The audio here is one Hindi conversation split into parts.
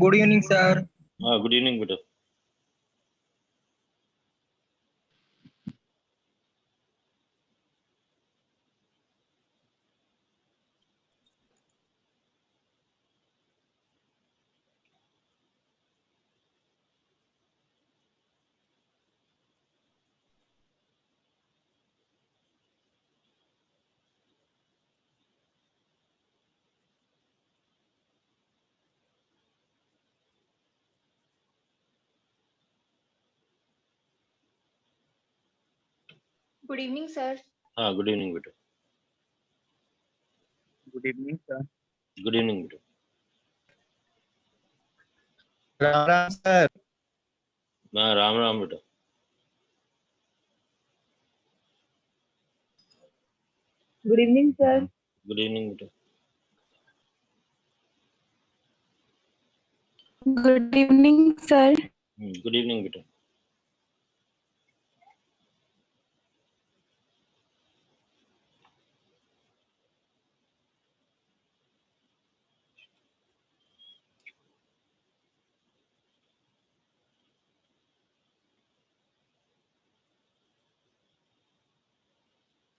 Good evening sir. हाँ, गुड इवनिंग बेटा। Good evening sir. हाँ, गुड इवनिंग बेटा। Good evening sir. Good evening बेटा। राम राम सर। हाँ, राम राम बेटा। Good evening sir. Good evening बेटा। Good evening sir. Good evening बेटा।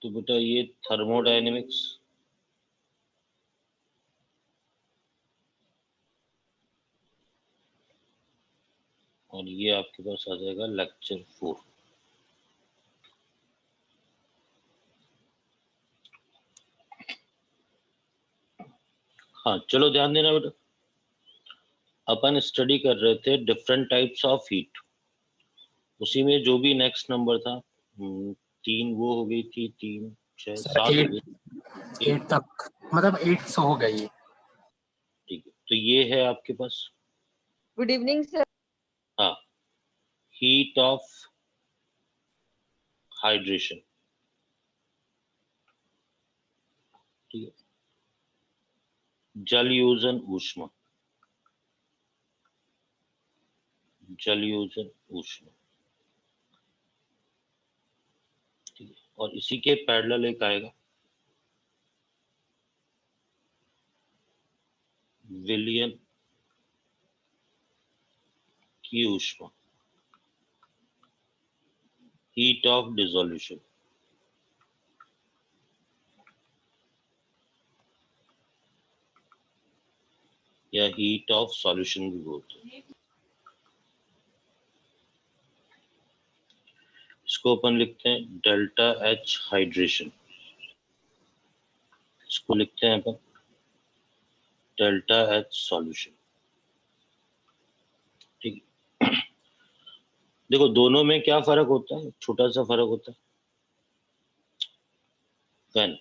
तो बेटा ये थर्मोडायनेमिक्स और ये आपके पास आ जाएगा लेक्चर 4। हाँ, चलो ध्यान देना बेटा। अपन स्टडी कर रहे थे डिफरेंट टाइप्स ऑफ हीट। उसी में जो भी नेक्स्ट नंबर था 3 वो हो गई थी, 3 6 7 हो गई 8 तक, मतलब 8 हो गई। ठीक है, तो ये है आपके पास। Good evening sir. हाँ, हीट ऑफ हाइड्रेशन। ठीक है, जलयोजन ऊष्मा। जलयोजन ऊष्मा। ठीक है, और इसी के पैरेलल एक आएगा विलियन की ऊष्मा, हीट ऑफ डिसोल्यूशन। या हीट ऑफ सॉल्यूशन भी बोलते हैं। इसको अपन लिखते हैं डेल्टा एच हाइड्रेशन। इसको लिखते हैं अपन डेल्टा एच सॉल्यूशन। ठीक है, देखो दोनों में क्या फर्क होता है, छोटा सा फर्क होता है। When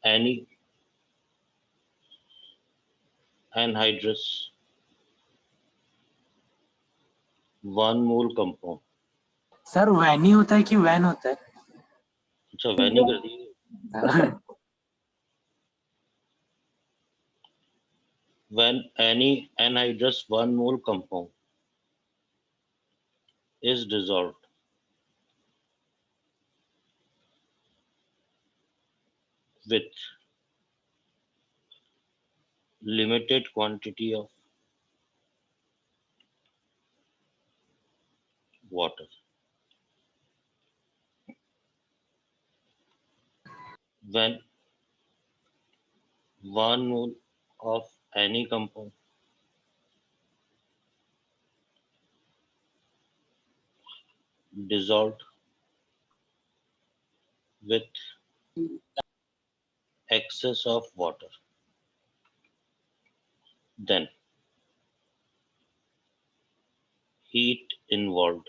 any anhydrous 1 mole compound. Sir when he होता है कि वैन होता है? अच्छा, वैन ही कर दिए। When any anhydrous 1 mole compound is dissolved with limited quantity of water, when 1 mole of any compound dissolved with excess of water, then heat involved।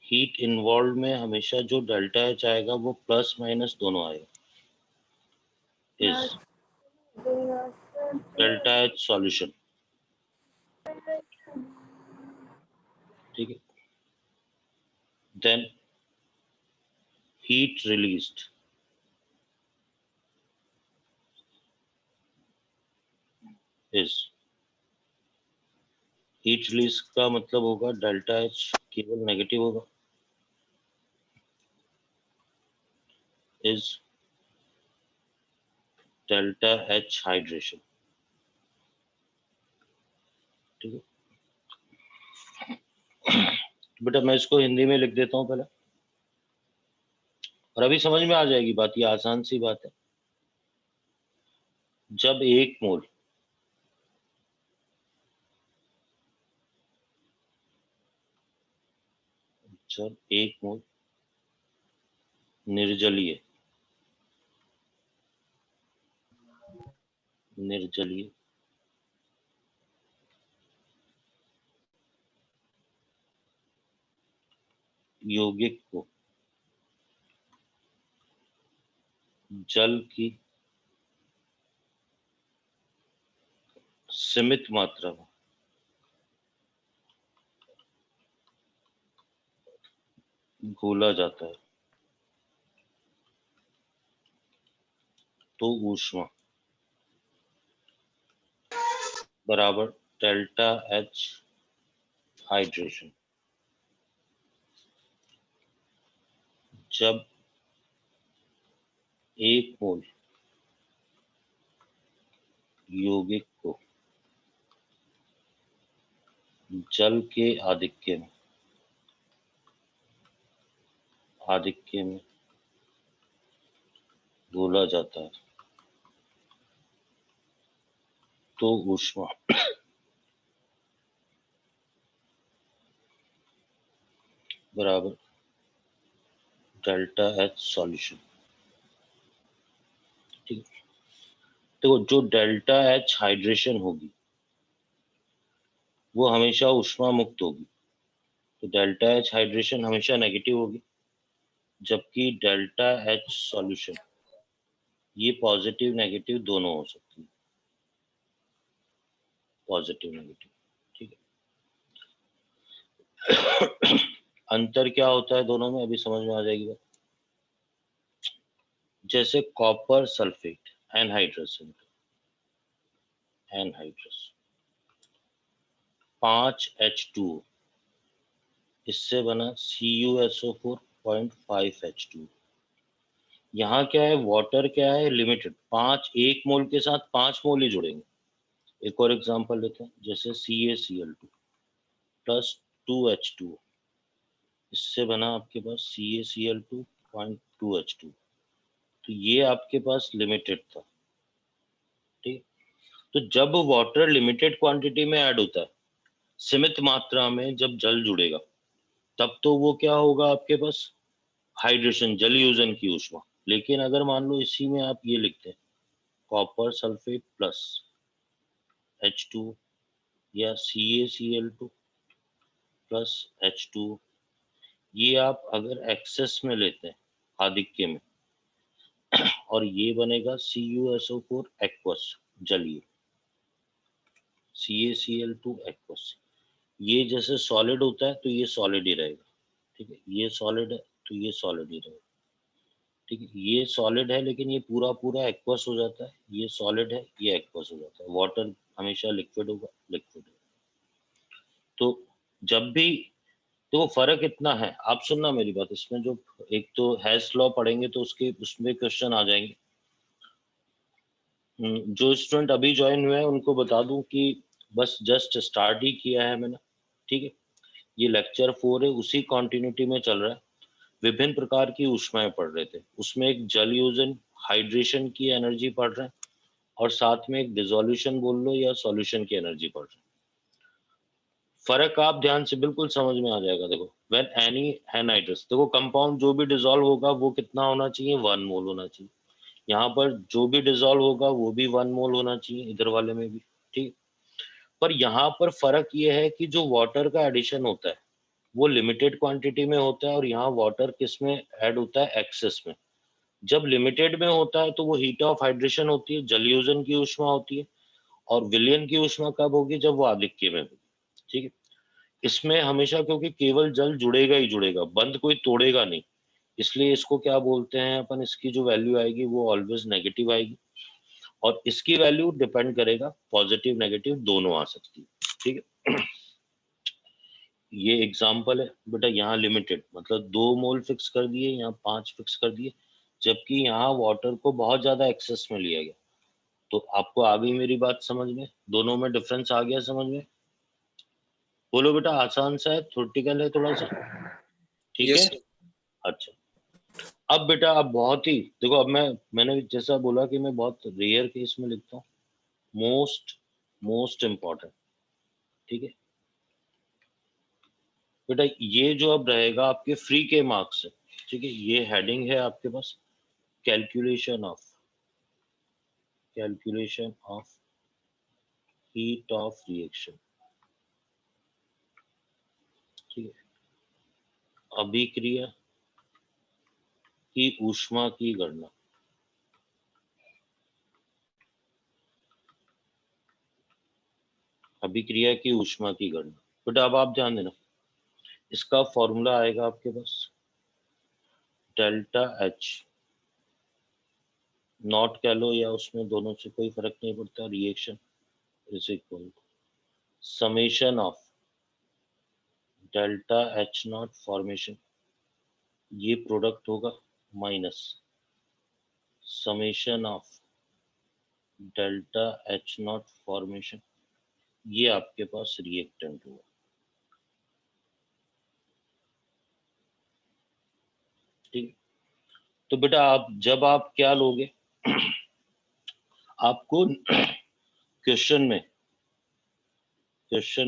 Heat involve में हमेशा जो डेल्टा एच आएगा वो प्लस माइनस दोनों आएगा, इज डेल्टा एच सॉल्यूशन। ठीक है, then heat released is, heat release का मतलब होगा डेल्टा एच केवल नेगेटिव होगा, इज डेल्टा एच हाइड्रेशन। ठीक है बेटा, मैं इसको हिंदी में लिख देता हूं पहले, और अभी समझ में आ जाएगी बात। ये आसान सी बात है। जब एक मोल निर्जलीय यौगिक को जल की सीमित मात्रा में घोला जाता है तो ऊष्मा बराबर डेल्टा एच हाइड्रेशन। जब एक मोल यौगिक को जल के आधिक्य में घोला जाता है तो ऊष्मा बराबर डेल्टा एच सॉल्यूशन। ठीक है, तो जो डेल्टा एच हाइड्रेशन होगी वो हमेशा ऊष्मा मुक्त होगी, तो डेल्टा एच हाइड्रेशन हमेशा नेगेटिव होगी, जबकि डेल्टा एच सॉल्यूशन ये पॉजिटिव नेगेटिव दोनों हो सकती है, पॉजिटिव नेगेटिव। ठीक है अंतर क्या होता है दोनों में, अभी समझ में आ जाएगी बात। जैसे कॉपर सल्फेट एनहाइड्रस 5H2O, इससे बना CuSO4.5H2। यहाँ क्या है, वाटर क्या है, लिमिटेड, 1 मोल के साथ 5 मोल ही जुड़ेंगे। एक और एग्जांपल लेते हैं, जैसे CaCl2 प्लस 2H2O, इससे बना आपके पास CaCl2.2H2। तो ये आपके पास लिमिटेड था। ठीक, तो जब वाटर लिमिटेड क्वांटिटी में ऐड होता है, सीमित मात्रा में जब जल जुड़ेगा, तब तो वो क्या होगा आपके पास, हाइड्रेशन, जलयोजन की ऊष्मा। लेकिन अगर मान लो इसी में आप ये लिखते हैं कॉपर सल्फेट प्लस H2 या CaCl2 प्लस H2, ये आप अगर एक्सेस में लेते हैं आधिक्य में, और ये बनेगा CuSO4 एक्वस, जलीय, CaCl2 एक्वस। ये जैसे सॉलिड होता है तो ये सॉलिड ही रहेगा। ठीक है, ये सॉलिड है तो ये सॉलिड ही रहेगा। ठीक है, ये सॉलिड है लेकिन ये पूरा पूरा एक्वस हो जाता है, ये सॉलिड है ये एक्वस हो जाता है। वाटर हमेशा लिक्विड होगा, लिक्विड होगा। तो जब भी, तो फर्क इतना है, आप सुनना मेरी बात, इसमें जो एक तो हैस लॉ पढ़ेंगे तो उसमें क्वेश्चन आ जाएंगे। जो स्टूडेंट अभी ज्वाइन हुए हैं उनको बता दूं कि बस जस्ट स्टार्ट ही किया है मैंने। ठीक है, ये लेक्चर 4 है, उसी कॉन्टिन्यूटी में चल रहा है। विभिन्न प्रकार की ऊष्माएं पढ़ रहे थे, उसमें एक जल योजन हाइड्रेशन की एनर्जी पढ़ रहे हैं, और साथ में एक डिसोल्यूशन बोल लो या सॉल्यूशन की एनर्जी पढ़ रहे हैं। फर्क आप ध्यान से बिल्कुल समझ में आ जाएगा। देखो, व्हेन एनी एनहाइड्रस, देखो कंपाउंड जो भी डिसॉल्व होगा वो कितना होना चाहिए, 1 मोल होना चाहिए। यहाँ पर जो भी डिसॉल्व होगा वो भी 1 मोल होना चाहिए, इधर वाले में भी। ठीक, पर यहाँ पर फर्क ये है कि जो वाटर का एडिशन होता है वो लिमिटेड क्वांटिटी में होता है, और यहाँ वाटर किस में ऐड होता है, एक्सेस में। जब लिमिटेड में होता है तो वो हीट ऑफ हाइड्रेशन होती है, जलयोजन की ऊष्मा होती है, और विलयन की ऊष्मा कब होगी, जब वो आधिक्य में होगी। ठीक है, इसमें हमेशा, क्योंकि केवल जल जुड़ेगा ही जुड़ेगा, बंद कोई तोड़ेगा नहीं, इसलिए इसको क्या बोलते हैं अपन, इसकी जो वैल्यू आएगी वो ऑलवेज नेगेटिव आएगी, और इसकी वैल्यू डिपेंड करेगा, पॉजिटिव नेगेटिव दोनों आ सकती है। ठीक है, ये एग्जांपल है बेटा। यहाँ लिमिटेड मतलब 2 मोल फिक्स कर दिए, यहाँ 5 फिक्स कर दिए, जबकि यहाँ वाटर को बहुत ज्यादा एक्सेस में लिया गया, तो आपको आ गई मेरी बात समझ में? दोनों में डिफरेंस आ गया समझ में? बोलो बेटा, आसान सा है, थ्योरेटिकल है थोड़ा सा, ठीक है? अच्छा, अब बेटा अब बहुत ही देखो, अब मैंने जैसा बोला कि मैं बहुत रेयर केस में लिखता हूँ, मोस्ट इम्पोर्टेंट, ठीक है बेटा? ये जो अब रहेगा आपके फ्री के मार्क्स है, ठीक है? ये हेडिंग है आपके पास, calculation of heat of reaction, ठीक है? अभिक्रिया की ऊष्मा की गणना, अभिक्रिया की ऊष्मा की गणना। बेटा अब आप ध्यान देना, इसका फॉर्मूला आएगा आपके पास डेल्टा एच, नॉट कह लो या उसमें, दोनों से कोई फर्क नहीं पड़ता, reaction is equal to summation of delta H not formation, ये प्रोडक्ट होगा, minus summation of delta H not formation, ये आपके पास रिएक्टेंट होगा, ठीक? तो बेटा आप जब आप क्या लोगे, आपको क्वेश्चन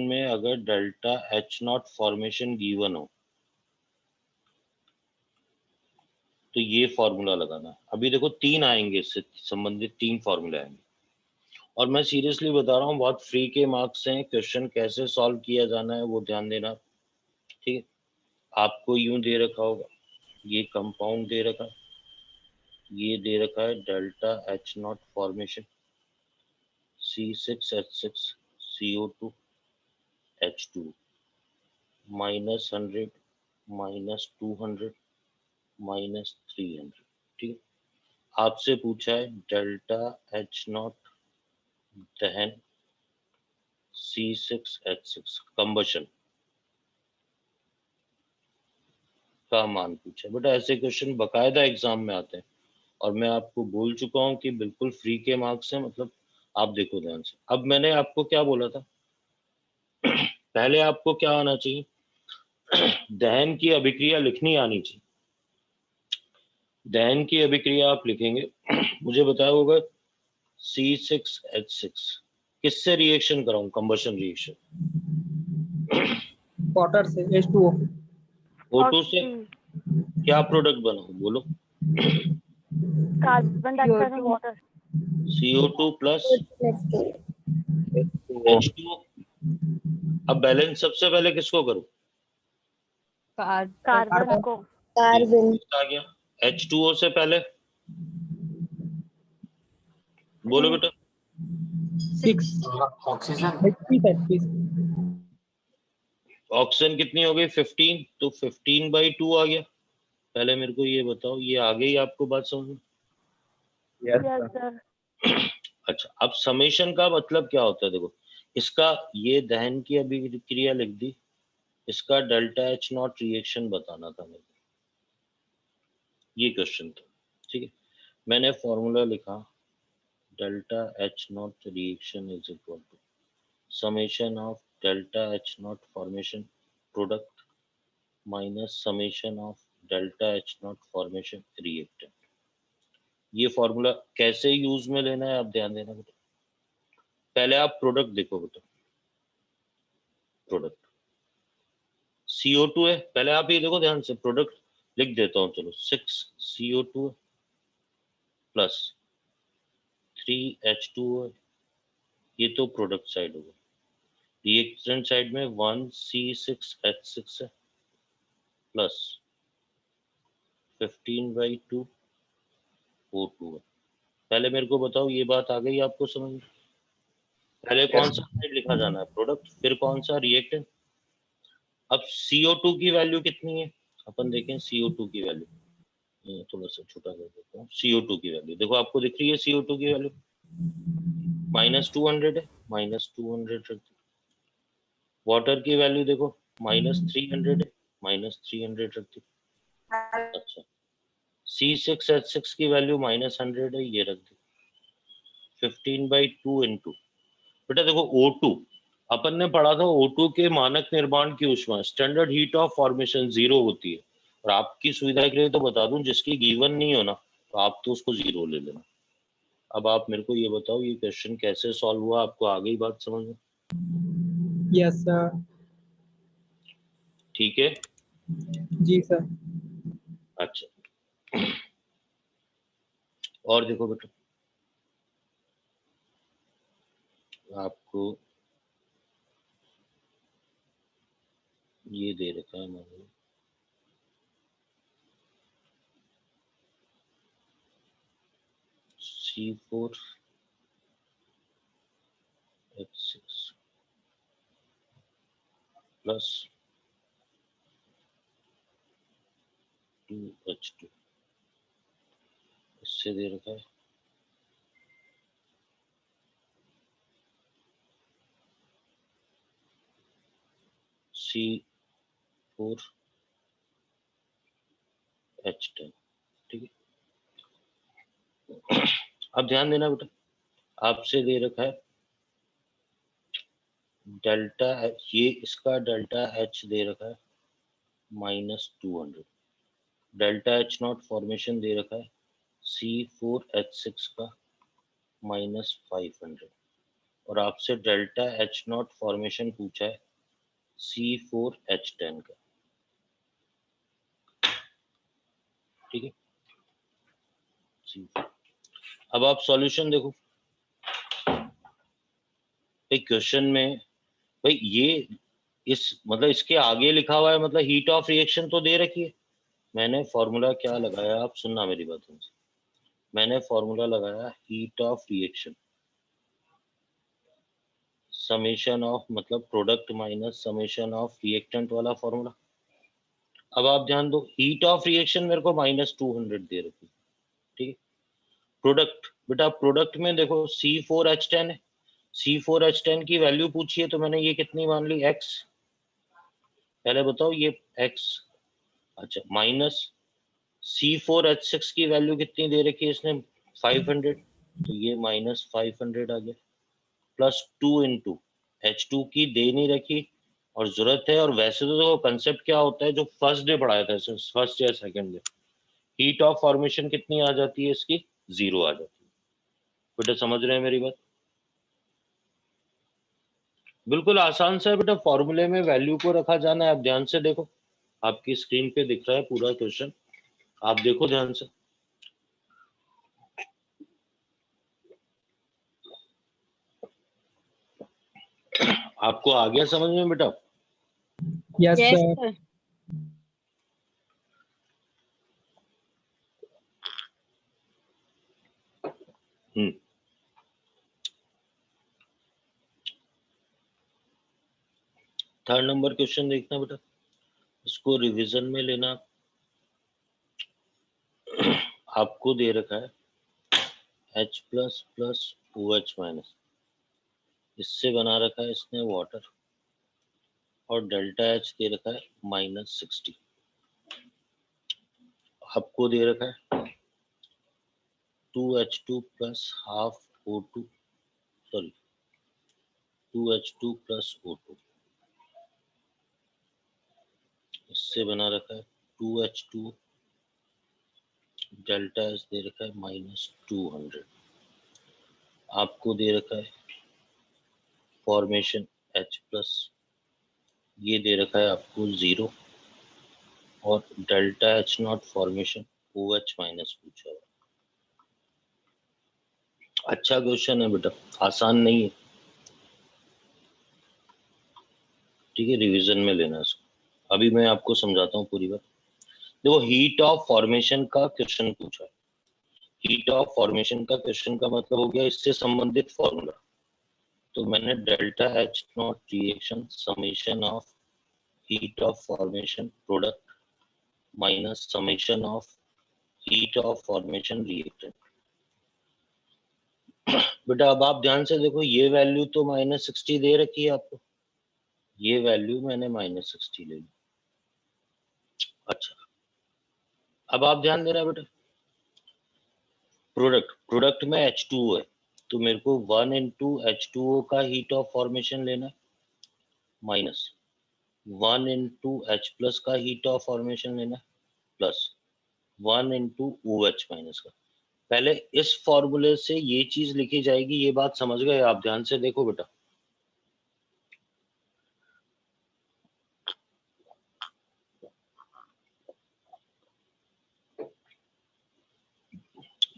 में अगर delta H not formation given हो तो ये फॉर्मूला लगाना है। अभी देखो 3 आएंगे, इससे संबंधित 3 फॉर्मूले आएंगे, और मैं सीरियसली बता रहा हूँ, बहुत फ्री के मार्क्स हैं, क्वेश्चन कैसे सॉल्व किया जाना है वो ध्यान देना, ठीक है? आपको यूं दे रखा होगा, ये कंपाउंड दे रखा है, ये दे रखा है delta H not formation C6H6CO2 H2 -100 -200 -300, ठीक है? आपसे पूछा है डेल्टा एच नॉट दहन C6H6 कंबशन का मान पूछा है। बेटा ऐसे क्वेश्चन बकायदा एग्जाम में आते हैं, और मैं आपको बोल चुका हूं कि बिल्कुल फ्री के मार्क्स हैं, मतलब आप देखो ध्यान से। अब मैंने आपको क्या बोला था, पहले आपको क्या आना चाहिए, दहन की अभिक्रिया लिखनी आनी चाहिए। दहन की अभिक्रिया आप लिखेंगे, मुझे बताया होगा C6H6 किससे रिएक्शन कराऊं, कंबशन रिएक्शन, वाटर से H2O। O2 से क्या प्रोडक्ट बनाऊं, बोलो? Carbon dioxide and water. CO2 plus H2O। अब बैलेंस सबसे पहले किसको करूं, कार्बन को। आ गया H2O से पहले, बोलो बेटा? 6 ऑक्सीजन ऑक्सीजन कितनी हो गई, 15, तो 15/2 आ गया। पहले मेरे को ये बताओ, ये आ गई आपको बात समझ में? Yes yes sir. सर। अच्छा, अब समेशन का मतलब क्या होता है, देखो इसका, ये दहन की अभिक्रिया लिख दी, इसका डेल्टा एच नॉट रिएक्शन बताना था मेरे को, ये क्वेश्चन था, ठीक है? मैंने फॉर्मूला लिखा, delta H not reaction is equal to summation of delta H not formation product minus summation of delta H not formation reactant. ये फॉर्मूला कैसे यूज में लेना है आप ध्यान देना बेटा। पहले आप प्रोडक्ट देखो बेटा, प्रोडक्ट CO2 है, पहले आप ये देखो ध्यान से, प्रोडक्ट लिख देता हूँ, चलो 6CO2 प्लस 3H2O, ये तो प्रोडक्ट साइड होगा। रिएक्टेंट साइड में 1C6H6 है प्लस 15/2 O2 है। पहले मेरे को बताओ, ये बात आ गई आपको समझ में? पहले कौन सा साइड लिखा जाना है, प्रोडक्ट, फिर कौन सा, रिएक्टेंट। अब CO2 की वैल्यू कितनी है, अपन देखें CO2 की वैल्यू, थोड़ा सा छोटा कर देता हूँ। CO2 की वैल्यू देखो, आपको दिख रही है CO2 की वैल्यू -200 है, -200 वाटर की वैल्यू देखो -300 है, -300 रख दी। अच्छा, C6H6 की वैल्यू -100 है, ये रख दी। 15/2 इंटू, बेटा देखो O2 अपन ने पढ़ा था, O2 के मानक निर्माण की ऊष्मा स्टैंडर्ड हीट ऑफ फॉर्मेशन 0 होती है। और आपकी सुविधा के लिए तो बता दूं, जिसकी गिवन नहीं हो ना तो आप तो उसको 0 ले लेना। अब आप मेरे को ये बताओ, ये क्वेश्चन कैसे सॉल्व हुआ, आपको आ गई बात समझ में? Yes sir. ठीक है, जी सर। अच्छा और देखो बेटा, आपको ये दे रखा है मैंने, C4H6 प्लस 2H2, इससे दे रखा है C4H10। ठीक है, अब ध्यान देना बेटा, आपसे दे रखा है डेल्टा, ये इसका डेल्टा H दे रखा है -200, डेल्टा H0 फॉर्मेशन दे रखा है C4H6 का -500, और आपसे डेल्टा H0 फॉर्मेशन पूछा है C4H10 का। ठीक है, अब आप सॉल्यूशन देखो, एक क्वेश्चन में भाई ये इस मतलब इसके आगे लिखा हुआ है, मतलब हीट ऑफ रिएक्शन तो दे रखी है। मैंने फॉर्मूला क्या लगाया, आप सुनना मेरी बात से, मैंने फॉर्मूला लगाया heat of reaction summation of, मतलब product minus summation of reactant वाला फॉर्मूला। अब आप ध्यान दो, हीट ऑफ रिएक्शन मेरे को -200 दे रखी है। ठीक है, प्रोडक्ट, बेटा प्रोडक्ट में देखो C4H10 है, C4H10 की वैल्यू पूछी है तो मैंने ये कितनी मान ली, X। पहले बताओ ये X, अच्छा माइनस C4H6 की वैल्यू कितनी दे रखी है इसने, 500, तो ये -500 आ गया, प्लस 2 इंटू H2 की दे नहीं रखी और जरूरत है। और वैसे तो देखो कंसेप्ट क्या होता है, जो फर्स्ट डे पढ़ाया था, फर्स्ट या second day, heat of formation कितनी आ जाती है इसकी, 0 आ जाती है। बेटा समझ रहे हैं मेरी बात? बिल्कुल आसान सा है बेटा, फॉर्मूले में वैल्यू को रखा जाना है। आप ध्यान से देखो, आपकी स्क्रीन पे दिख रहा है पूरा क्वेश्चन, आप देखो ध्यान से। आपको आ गया समझ में बेटा? Yes Yes, sir. sir. Third number question देखना बेटा, इसको रिवीजन में लेना। आपको दे रखा है H plus plus OH minus, इससे बना रखा है इसने वाटर, और डेल्टा H दे रखा है -60। आपको दे रखा है 2H2 plus half O2, sorry 2H2 plus O2, इससे बना रखा है 2H2, डेल्टा H दे रखा है -200। आपको दे रखा है फॉर्मेशन H प्लस, ये दे रखा है आपको 0, और delta H0 formation OH minus पूछा है। अच्छा क्वेश्चन है बेटा, आसान नहीं है। ठीक है, रिवीजन में लेना इसको। अभी मैं आपको समझाता हूँ पूरी बात। देखो हीट ऑफ फॉर्मेशन का क्वेश्चन पूछा है, हीट ऑफ फॉर्मेशन का क्वेश्चन का मतलब हो गया इससे संबंधित फॉर्मूला। तो मैंने delta H0 reaction summation of heat of formation product minus summation of heat of formation reactant. बेटा अब आप ध्यान से देखो, ये वैल्यू तो -60 दे रखी है आपको, ये वैल्यू मैंने -60 ले ली। अच्छा अब आप ध्यान देना बेटा, प्रोडक्ट में H2 है, तो मेरे को 1 into H2O का हीट ऑफ फॉर्मेशन लेना है माइनस 1 into H प्लस का हीट ऑफ फॉर्मेशन लेना है प्लस 1 into OH माइनस का। पहले इस फॉर्मूले से ये चीज लिखी जाएगी, ये बात समझ गए आप? ध्यान से देखो बेटा,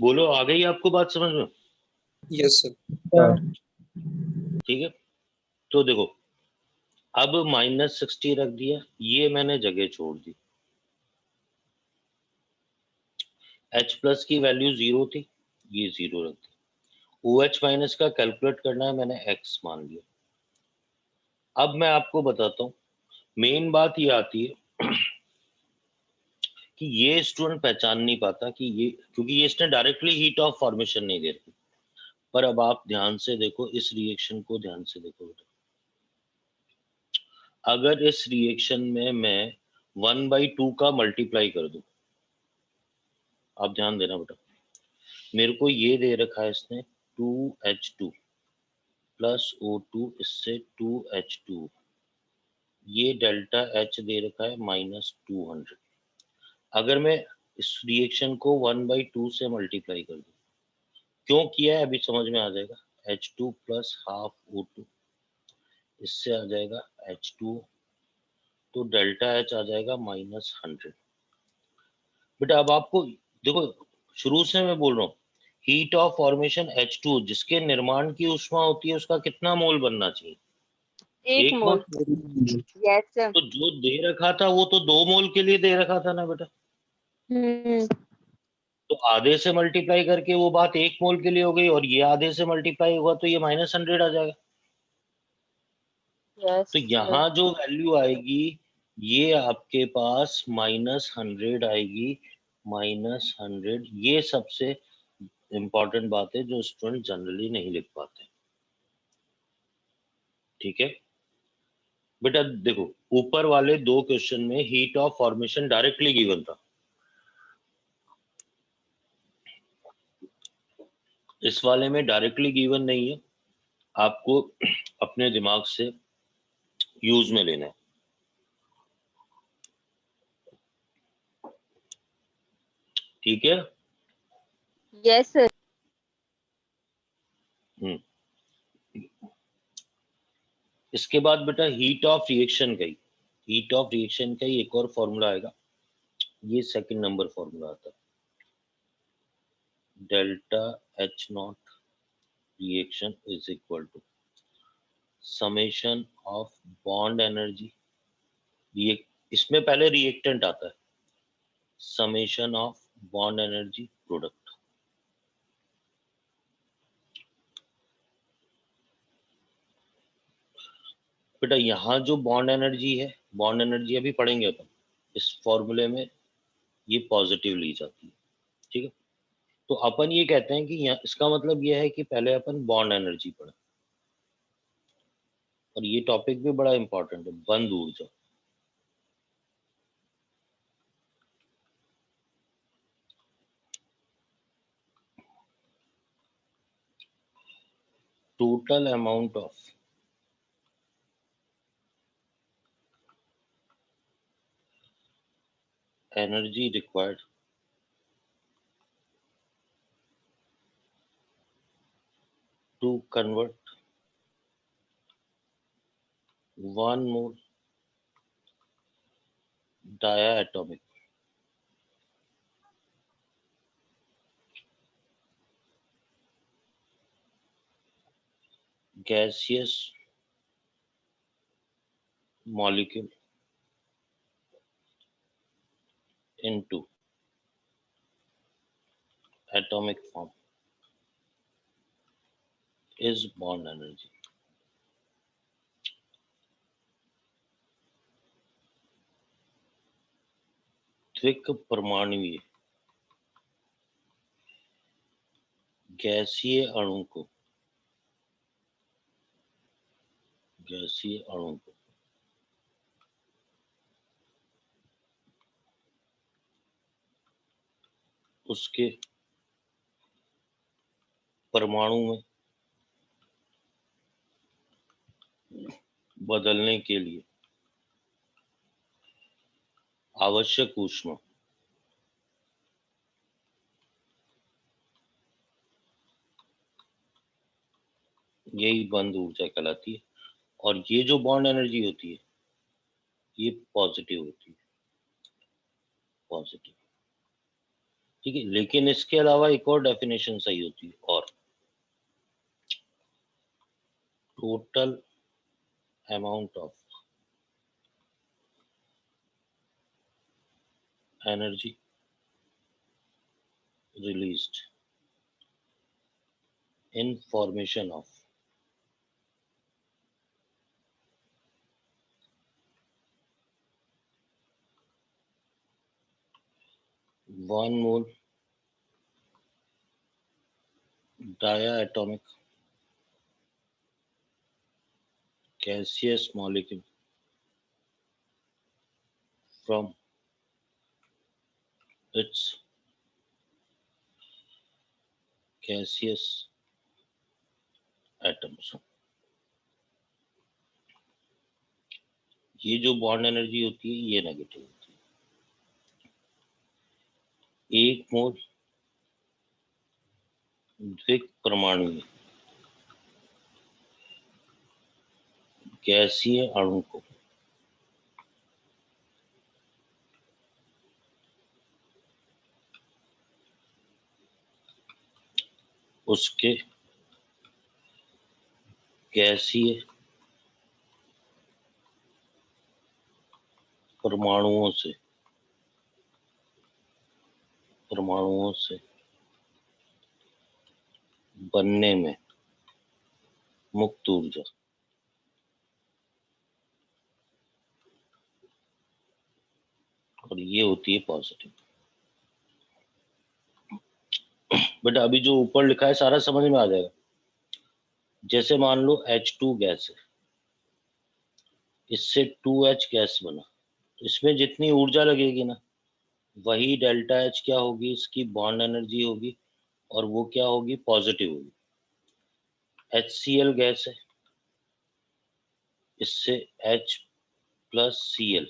बोलो आ गई आपको बात समझ में? Yes, sir. सर ठीक है, तो देखो अब -60 रख दिया, ये मैंने जगह छोड़ दी। H प्लस की वैल्यू 0 थी, ये 0 रख दी। OH माइनस का कैलकुलेट करना है, मैंने X मान लिया। अब मैं आपको बताता हूँ, मेन बात ये आती है कि ये स्टूडेंट पहचान नहीं पाता कि ये, क्योंकि ये इसने डायरेक्टली हीट ऑफ फॉर्मेशन नहीं दे रखी। पर अब आप ध्यान से देखो, इस रिएक्शन को ध्यान से देखो बेटा। अगर इस रिएक्शन में मैं 1/2 का मल्टीप्लाई कर दूं, आप ध्यान देना बेटा, मेरे को ये दे रखा है इसने 2H2 प्लस O2, इससे 2H2, ये डेल्टा H दे रखा है -200। अगर मैं इस रिएक्शन को 1/2 से मल्टीप्लाई कर दूं, क्यों किया है अभी समझ में आ जाएगा। H2 प्लस हाफ O2, इससे आ जाएगा H2, तो डेल्टा H आ जाएगा -100। बेटा अब आपको देखो, शुरू से मैं बोल रहा हूँ, हीट ऑफ फॉर्मेशन H2 जिसके निर्माण की ऊष्मा होती है, उसका कितना मोल बनना चाहिए? 1 मोल। Yes sir. तो जो दे रखा था वो तो 2 मोल के लिए दे रखा था ना बेटा, तो आधे से मल्टीप्लाई करके वो बात 1 मोल के लिए हो गई, और ये आधे से मल्टीप्लाई हुआ तो ये -100 आ जाएगा। यस तो यहाँ जो वैल्यू आएगी, ये आपके पास -100 आएगी, -100। ये सबसे इंपॉर्टेंट बात है जो स्टूडेंट जनरली नहीं लिख पाते। ठीक है बेटा, देखो ऊपर वाले 2 क्वेश्चन में heat of formation directly given था, इस वाले में डायरेक्टली गिवन नहीं है, आपको अपने दिमाग से यूज में लेना है। ठीक है, यस सर। इसके बाद बेटा हीट ऑफ रिएक्शन का ही एक और फॉर्मूला आएगा, ये सेकंड नंबर फॉर्मूला आता है, delta H not reaction is equal to summation of bond energy, इसमें पहले रिएक्टेंट आता है, summation of bond energy product. बेटा यहाँ जो बॉन्ड एनर्जी है, बॉन्ड एनर्जी अभी पढ़ेंगे अपन, इस फॉर्मूले में ये पॉजिटिव ली जाती है। ठीक है, तो अपन ये कहते हैं कि यहाँ इसका मतलब ये है कि पहले अपन बॉन्ड एनर्जी पढ़े, और ये टॉपिक भी बड़ा इंपॉर्टेंट है, बंद ऊर्जा। Total amount of energy required to convert 1 mole diatomic gaseous molecule into atomic form is bond energy। द्विक परमाणुीय गैसीय अणु को उसके परमाणु में बदलने के लिए आवश्यक ऊष्मा यही बंद ऊर्जा कहलाती है। और ये जो बॉन्ड एनर्जी होती है ये पॉजिटिव होती है, पॉजिटिव। ठीक है, लेकिन इसके अलावा एक और डेफिनेशन सही होती है, और total amount of energy released in formation of one mole diatomic gaseous molecule from its gaseous atoms। ये जो बॉन्ड एनर्जी होती है ये नेगेटिव होती है। एक मोल द्विक परमाणु में गैसीय अणु को उसके गैसीय परमाणुओं से बनने में मुक्त ऊर्जा और ये होती है पॉजिटिव। बट अभी जो ऊपर लिखा है सारा समझ में आ जाएगा। जैसे मान लो H2 गैस है, इससे 2H गैस बना, तो इसमें जितनी ऊर्जा लगेगी ना वही डेल्टा H क्या होगी, इसकी बॉन्ड एनर्जी होगी, और वो क्या होगी, पॉजिटिव होगी। HCl गैस है, इससे H प्लस Cl,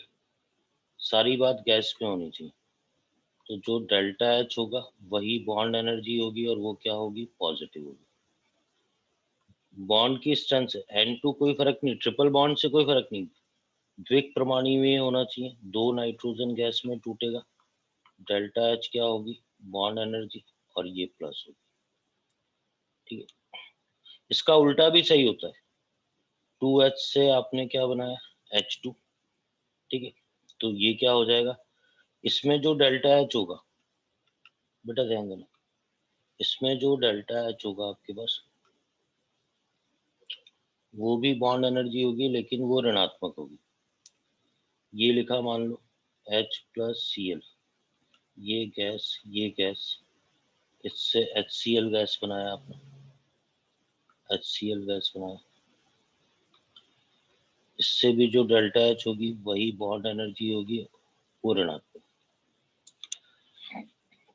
सारी बात गैस में होनी चाहिए, तो जो डेल्टा H होगा वही बॉन्ड एनर्जी होगी और वो क्या होगी, पॉजिटिव होगी। बॉन्ड की स्ट्रेंथ से N2 कोई फर्क नहीं, ट्रिपल बॉन्ड से कोई फर्क नहीं, द्विक परमाणु में होना चाहिए, 2 नाइट्रोजन गैस में टूटेगा, डेल्टा H क्या होगी, बॉन्ड एनर्जी, और ये प्लस होगी। ठीक है, इसका उल्टा भी सही होता है, 2H से आपने क्या बनाया, H2। ठीक है, तो ये क्या हो जाएगा, इसमें जो डेल्टा H होगा, बेटा ध्यान देना, इसमें जो डेल्टा H होगा आपके पास वो भी बॉन्ड एनर्जी होगी, लेकिन वो ऋणात्मक होगी। ये लिखा मान लो H प्लस Cl, ये गैस, इससे HCl गैस बनाया आपने, HCl गैस बनाया, इससे भी जो डेल्टा H होगी वही बॉन्ड एनर्जी होगी, वो ऋणात्मक।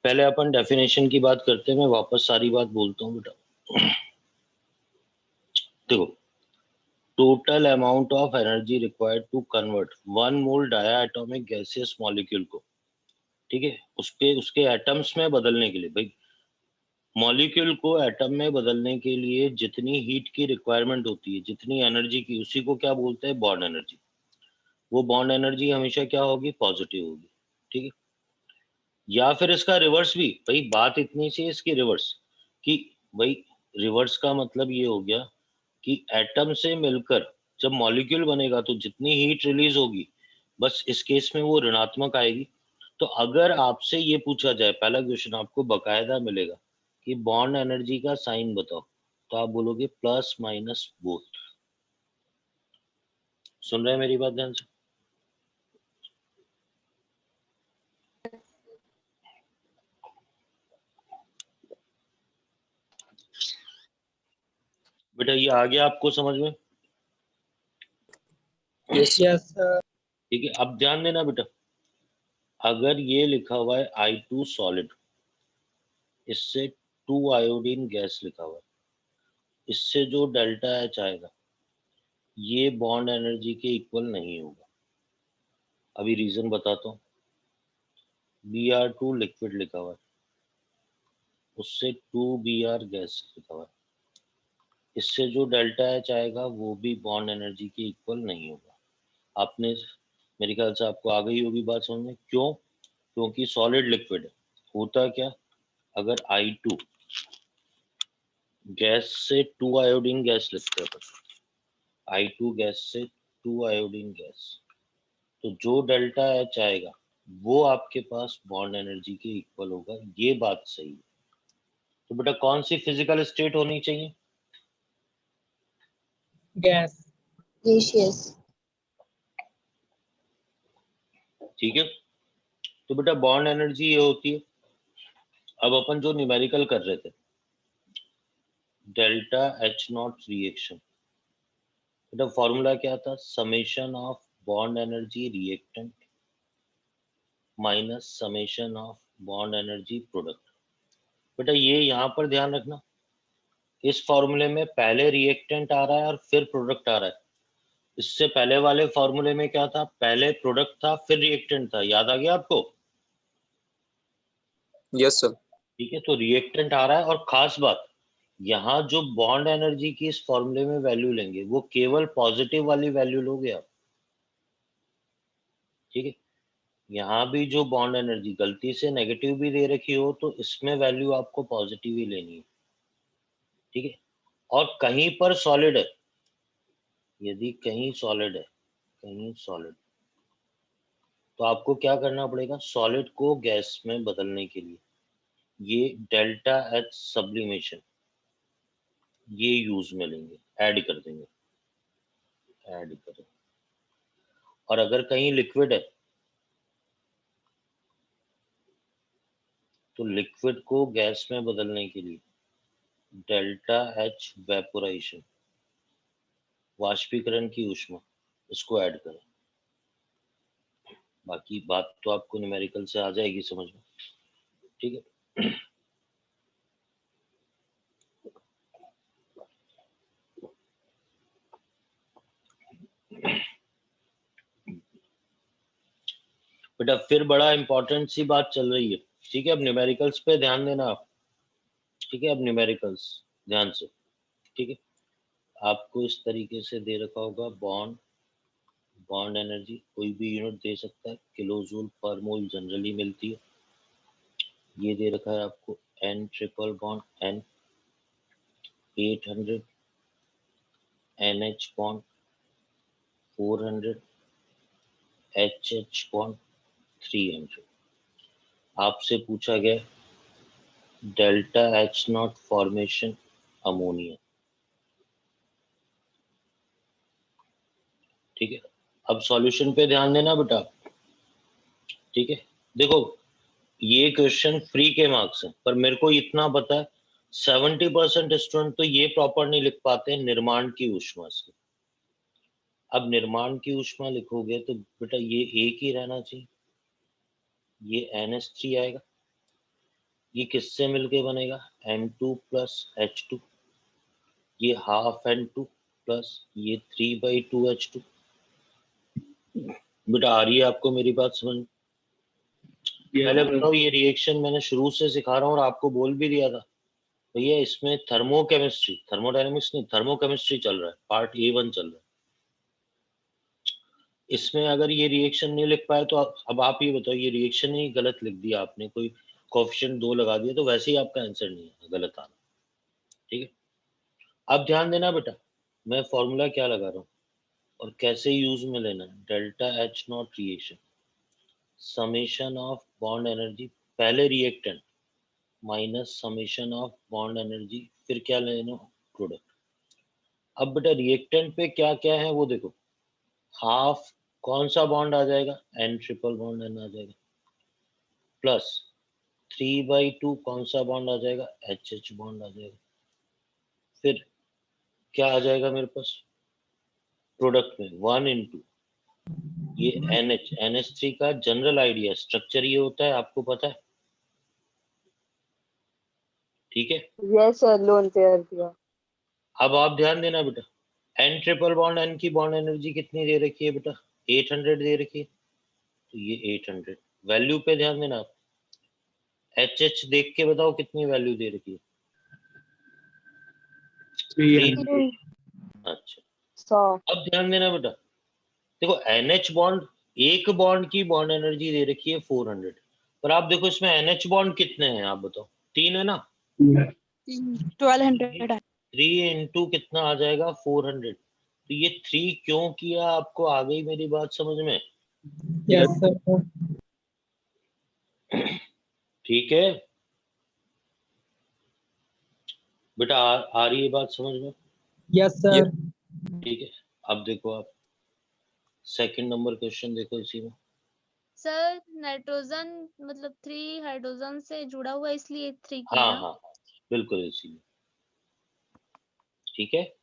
पहले अपन डेफिनेशन की बात करते हैं, मैं वापस सारी बात बोलता हूँ बेटा। देखो, total amount of energy required to convert 1 mole diatomic gaseous molecule को, ठीक है, उसके एटम्स में बदलने के लिए, भाई मॉलिक्यूल को एटम में बदलने के लिए जितनी हीट की रिक्वायरमेंट होती है, जितनी एनर्जी की, उसी को क्या बोलते हैं, बॉन्ड एनर्जी। वो बॉन्ड एनर्जी हमेशा क्या होगी, पॉजिटिव होगी। ठीक है, या फिर इसका रिवर्स भी, भाई बात इतनी सी इसकी रिवर्स, कि भाई रिवर्स का मतलब ये हो गया कि एटम से मिलकर जब मॉलिक्यूल बनेगा तो जितनी हीट रिलीज होगी, बस इस केस में वो ऋणात्मक आएगी। तो अगर आपसे ये पूछा जाए, पहला क्वेश्चन आपको बकायदा मिलेगा कि बॉन्ड एनर्जी का साइन बताओ, तो आप बोलोगे प्लस माइनस बोथ। सुन रहे हैं मेरी बात ध्यान से? बेटा ये आ गया आपको समझ में? yes sir, ठीक है, अब ध्यान देना बेटा, अगर ये लिखा हुआ है I2 सॉलिड, इससे 2 आयोडीन गैस लिखा हुआ है, इससे जो डेल्टा H आएगा ये बॉन्ड एनर्जी के इक्वल नहीं होगा। अभी रीजन बताता हूँ। Br2 लिक्विड लिखा हुआ है, उससे 2Br गैस लिखा हुआ है, इससे जो डेल्टा एच आएगा वो भी बॉन्ड एनर्जी के इक्वल नहीं होगा। आपने मेरे ख्याल से आपको आ गई होगी बात समझ में। क्यों? क्योंकि सॉलिड लिक्विड है। होता क्या, अगर I2 गैस से 2 आयोडीन गैस लिखते हैं, I2 गैस से 2 आयोडीन गैस, तो जो डेल्टा एच आएगा वो आपके पास बॉन्ड एनर्जी के इक्वल होगा। ये बात सही है। तो बेटा कौन सी फिजिकल स्टेट होनी चाहिए? गैस। Gaseous. ठीक है, तो बेटा बॉन्ड एनर्जी ये होती है। अब अपन जो न्यूमेरिकल कर रहे थे, डेल्टा एच नॉट रिएक्शन, बेटा फॉर्मूला क्या था? Summation of bond energy reactant minus summation of bond energy product. बेटा ये यहाँ पर ध्यान रखना, इस फॉर्मूले में पहले रिएक्टेंट आ रहा है और फिर प्रोडक्ट आ रहा है। इससे पहले वाले फॉर्मूले में क्या था? पहले प्रोडक्ट था फिर रिएक्टेंट था। याद आ गया आपको? Yes sir. ठीक है, तो रिएक्टेंट आ रहा है, और खास बात यहाँ जो बॉन्ड एनर्जी की इस फॉर्मूले में वैल्यू लेंगे वो केवल पॉजिटिव वाली वैल्यू लोगे आप। ठीक है, यहाँ भी जो बॉन्ड एनर्जी गलती से नेगेटिव भी दे रखी हो तो इसमें वैल्यू आपको पॉजिटिव ही लेनी है। ठीक है, और कहीं पर सॉलिड है, यदि कहीं सॉलिड है, कहीं सॉलिड, तो आपको क्या करना पड़ेगा? सॉलिड को गैस में बदलने के लिए ये डेल्टा एच सब्लिमेशन ये यूज में लेंगे, ऐड कर देंगे, ऐड करें। और अगर कहीं लिक्विड है तो लिक्विड को गैस में बदलने के लिए डेल्टा एच वेपोराइजेशन, वाष्पीकरण की ऊष्मा, इसको ऐड करें। बाकी बात तो आपको न्यूमेरिकल से आ जाएगी समझ में। ठीक है, बेटा फिर बड़ा इंपॉर्टेंट सी बात चल रही है। ठीक है, अब न्यूमेरिकल्स पे ध्यान देना आप। ठीक है, अब न्यूमेरिकल्स ध्यान से। ठीक है, आपको इस तरीके से दे रखा होगा बॉन्ड, बॉन्ड एनर्जी कोई भी यूनिट दे सकता है, किलो जूल पर मोल जनरली मिलती है। ये दे रखा है आपको N triple bond N 800, N H bond 400, H H bond 300। आपसे पूछा गया delta H not formation ammonia. ठीक है, अब सॉल्यूशन पे ध्यान देना बेटा। ठीक है, देखो ये क्वेश्चन फ्री के मार्क्स हैं, पर मेरे को इतना पता है 70% स्टूडेंट तो ये प्रॉपर नहीं लिख पाते निर्माण की ऊष्मा से। अब निर्माण की ऊष्मा लिखोगे तो बेटा ये एक ही रहना चाहिए, ये NH3 आएगा। ये किससे मिलके बनेगा? N2 प्लस H2, ये हाफ N2 प्लस ये 3/2 H2। बेटा आ रही है आपको मेरी बात समझ? पहले बताओ, ये रिएक्शन मैंने शुरू से सिखा रहा हूँ और आपको बोल भी दिया था भैया इसमें थर्मोकेमिस्ट्री, थर्मोडायनेमिक्स नहीं, थर्मोकेमिस्ट्री चल रहा है, पार्ट A1 चल रहा है। इसमें अगर ये रिएक्शन नहीं लिख पाए तो अब आप ये बताओ, ये रिएक्शन ही गलत लिख दिया आपने, कोई कोएफिशिएंट 2 लगा दिया, तो वैसे ही आपका आंसर नहीं है, गलत आना। ठीक है, अब ध्यान देना बेटा, मैं फॉर्मूला क्या लगा रहा हूँ और कैसे यूज में लेना है। Delta H not reaction, summation of bond energy, पहले reactant minus summation of bond energy, फिर क्या लेना? प्रोडक्ट। अब बेटा रिएक्टेंट पे क्या क्या है वो देखो। हाफ कौन सा बॉन्ड आ जाएगा? एन ट्रिपल बॉन्ड एन आ जाएगा, प्लस 3/2 कौन सा बॉन्ड आ जाएगा? एच एच बॉन्ड आ जाएगा। फिर क्या आ जाएगा मेरे पास प्रोडक्ट में? 1 into ये NH3 का जनरल आइडिया, स्ट्रक्चर ये होता है, आपको पता है। ठीक है, Yes, sir. Lone pair दिया. अब आप ध्यान देना बेटा, N ट्रिपल बॉन्ड N की बॉन्ड एनर्जी कितनी दे रखी है बेटा? 800 दे रखी है, तो ये 800 वैल्यू पे ध्यान देना आप। HH देख के बताओ कितनी वैल्यू दे रखी है? 300 अच्छा, 100 अब ध्यान देना बेटा, देखो NH बॉन्ड, एक बॉन्ड की बॉन्ड एनर्जी दे रखी है 400, पर आप देखो इसमें NH बॉन्ड कितने हैं आप बताओ? 3 है ना? 1200 है। 3 इंटू कितना आ जाएगा? 400। तो ये 3 क्यों किया, आपको आ गई मेरी बात समझ में? Yes sir. ठीक है बेटा, आ रही है बात समझ में? Yes sir. ठीक है, अब देखो आप सेकंड नंबर क्वेश्चन देखो इसी में। सर नाइट्रोजन मतलब 3 हाइड्रोजन से जुड़ा हुआ इसलिए 3 किया हाँ ना? हाँ बिल्कुल इसीलिए। ठीक है,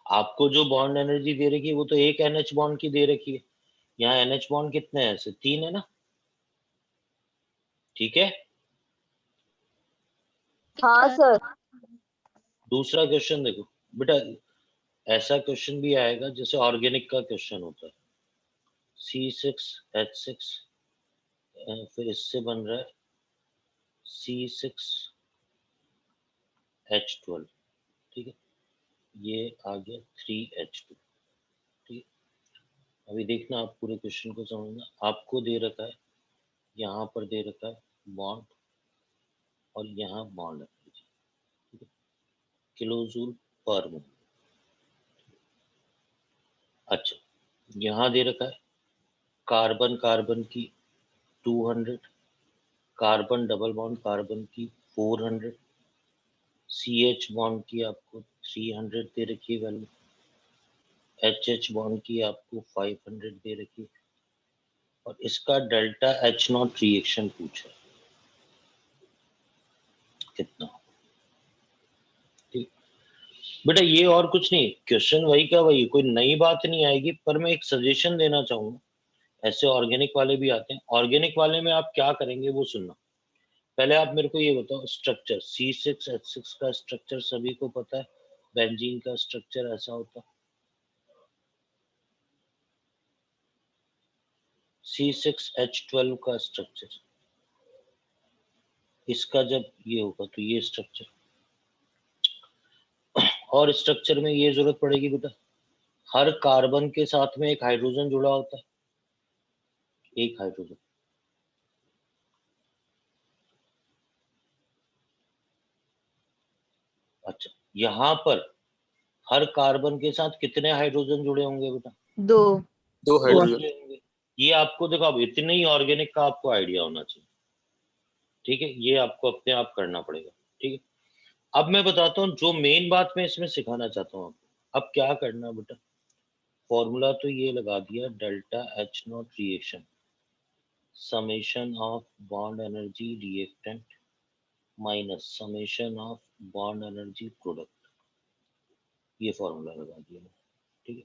आपको जो बॉन्ड एनर्जी दे रखी है वो तो एक NH बॉन्ड की दे रखी है, यहाँ NH बॉन्ड कितने हैं? ऐसे 3 है ना? ठीक है, हाँ सर। दूसरा क्वेश्चन देखो बेटा, ऐसा क्वेश्चन भी आएगा जैसे ऑर्गेनिक का क्वेश्चन होता है, C6H6 फिर इससे बन रहा है C6H12, ठीक है, ये आ गया 3H2। ठीक है, अभी देखना आप पूरे क्वेश्चन को समझना। आपको दे रखा है, यहाँ पर दे रखा है बॉन्ड और यहाँ बॉन्ड एनर्जी, ठीक है, किलोजूल पर मोल। अच्छा, यहाँ दे रखा है कार्बन कार्बन की 200, कार्बन डबल बॉन्ड कार्बन की 400, CH बॉन्ड की आपको 300 दे रखी है वैल्यू, HH बॉन्ड की आपको 500 दे रखी है, और इसका डेल्टा H0 रिएक्शन पूछा है कितना। ठीक बेटा, ये और कुछ नहीं, क्वेश्चन वही का वही, कोई नई बात नहीं आएगी, पर मैं एक सजेशन देना चाहूंगा। ऐसे ऑर्गेनिक वाले भी आते हैं, ऑर्गेनिक वाले में आप क्या करेंगे वो सुनना। पहले आप मेरे को ये बताओ, स्ट्रक्चर C6H6 का स्ट्रक्चर सभी को पता है, बेंजीन का स्ट्रक्चर ऐसा होता है, C6H12 का स्ट्रक्चर, इसका जब ये होगा तो ये स्ट्रक्चर, और स्ट्रक्चर में ये जरूरत पड़ेगी बेटा, हर कार्बन के साथ में एक हाइड्रोजन जुड़ा होता है, एक हाइड्रोजन। अच्छा, यहाँ पर हर कार्बन के साथ कितने हाइड्रोजन जुड़े होंगे बेटा? 2 2 हाइड्रोजन। जुड़े होंगे। ये आपको देखो, अब इतने ही ऑर्गेनिक का आपको आइडिया होना चाहिए, ठीक है, ये आपको अपने आप करना पड़ेगा। ठीक है, अब मैं बताता हूँ जो मेन बात मैं इसमें सिखाना चाहता हूँ आपको। अब क्या करना बेटा, फॉर्मूला तो ये लगा दिया, delta H0 reaction summation of bond energy reactant minus summation of bond energy product, ये फॉर्मूला लगा दिया। ठीक है,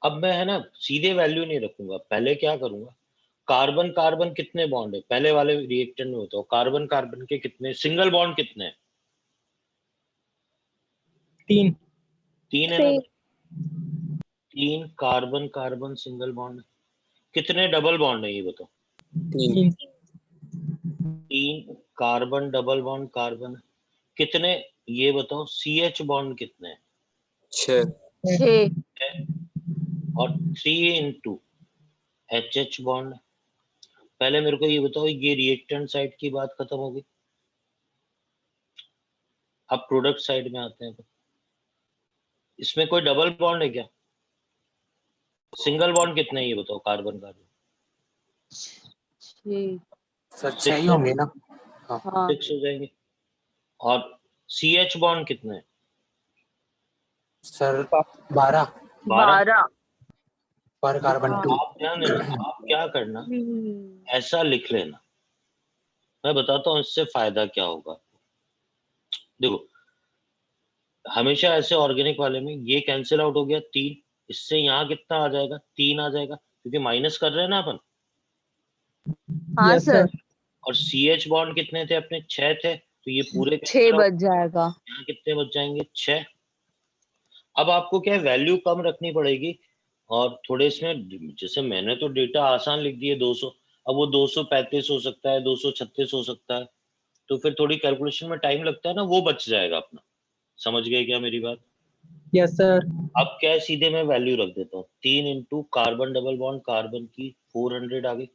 अब मैं है ना सीधे वैल्यू नहीं रखूंगा, पहले क्या करूंगा, कार्बन कार्बन कितने बॉन्ड है पहले वाले रिएक्टेंट में होता है, कार्बन कार्बन के कितने सिंगल बॉन्ड कितने हैं? 3 3 है ना? 3 कार्बन कार्बन सिंगल बॉन्ड है। कितने डबल बॉन्ड है ये बताओ? 3 3 कार्बन डबल बॉन्ड कार्बन, कितने ये बताओ? CH बॉन्ड कितने हैं? 6 6 और 3 इंटू HH बॉन्ड। पहले मेरे को ये बताओ, ये रिएक्टेंट साइड की बात खत्म हो गई, अब प्रोडक्ट साइड में आते हैं। तो इसमें कोई डबल बॉन्ड है क्या? सिंगल बॉन्ड कितने हैं ये बताओ? कार्बन कार्बन 6 सर 6 ही होंगे ना? हाँ 6 हो जाएंगे। और CH बॉन्ड कितने हैं? सर 12 12 पर कार्बन 2। आप ध्यान देना, आप क्या करना, ऐसा लिख लेना, मैं बताता हूँ इससे फायदा क्या होगा। देखो, हमेशा ऐसे ऑर्गेनिक वाले में ये कैंसिल आउट हो गया 3, इससे यहाँ कितना आ जाएगा? 3 आ जाएगा, क्योंकि माइनस कर रहे हैं ना अपन। हाँ यस सर सर। और CH बॉन्ड कितने थे अपने? 6 थे, तो ये पूरे 6 बच जाएगा। यहाँ कितने बच जाएंगे? 6। अब आपको क्या है, वैल्यू कम रखनी पड़ेगी और थोड़े इसमें, जैसे मैंने तो डेटा आसान लिख दिए 200, अब वो 235 हो सकता है, 236 हो सकता है, तो फिर थोड़ी कैलकुलेशन में टाइम लगता है ना, वो बच जाएगा अपना। समझ गए क्या मेरी बात? Yes sir. अब क्या है, सीधे मैं वैल्यू रख देता हूँ, 3 into carbon double bond carbon की 400 आ गई,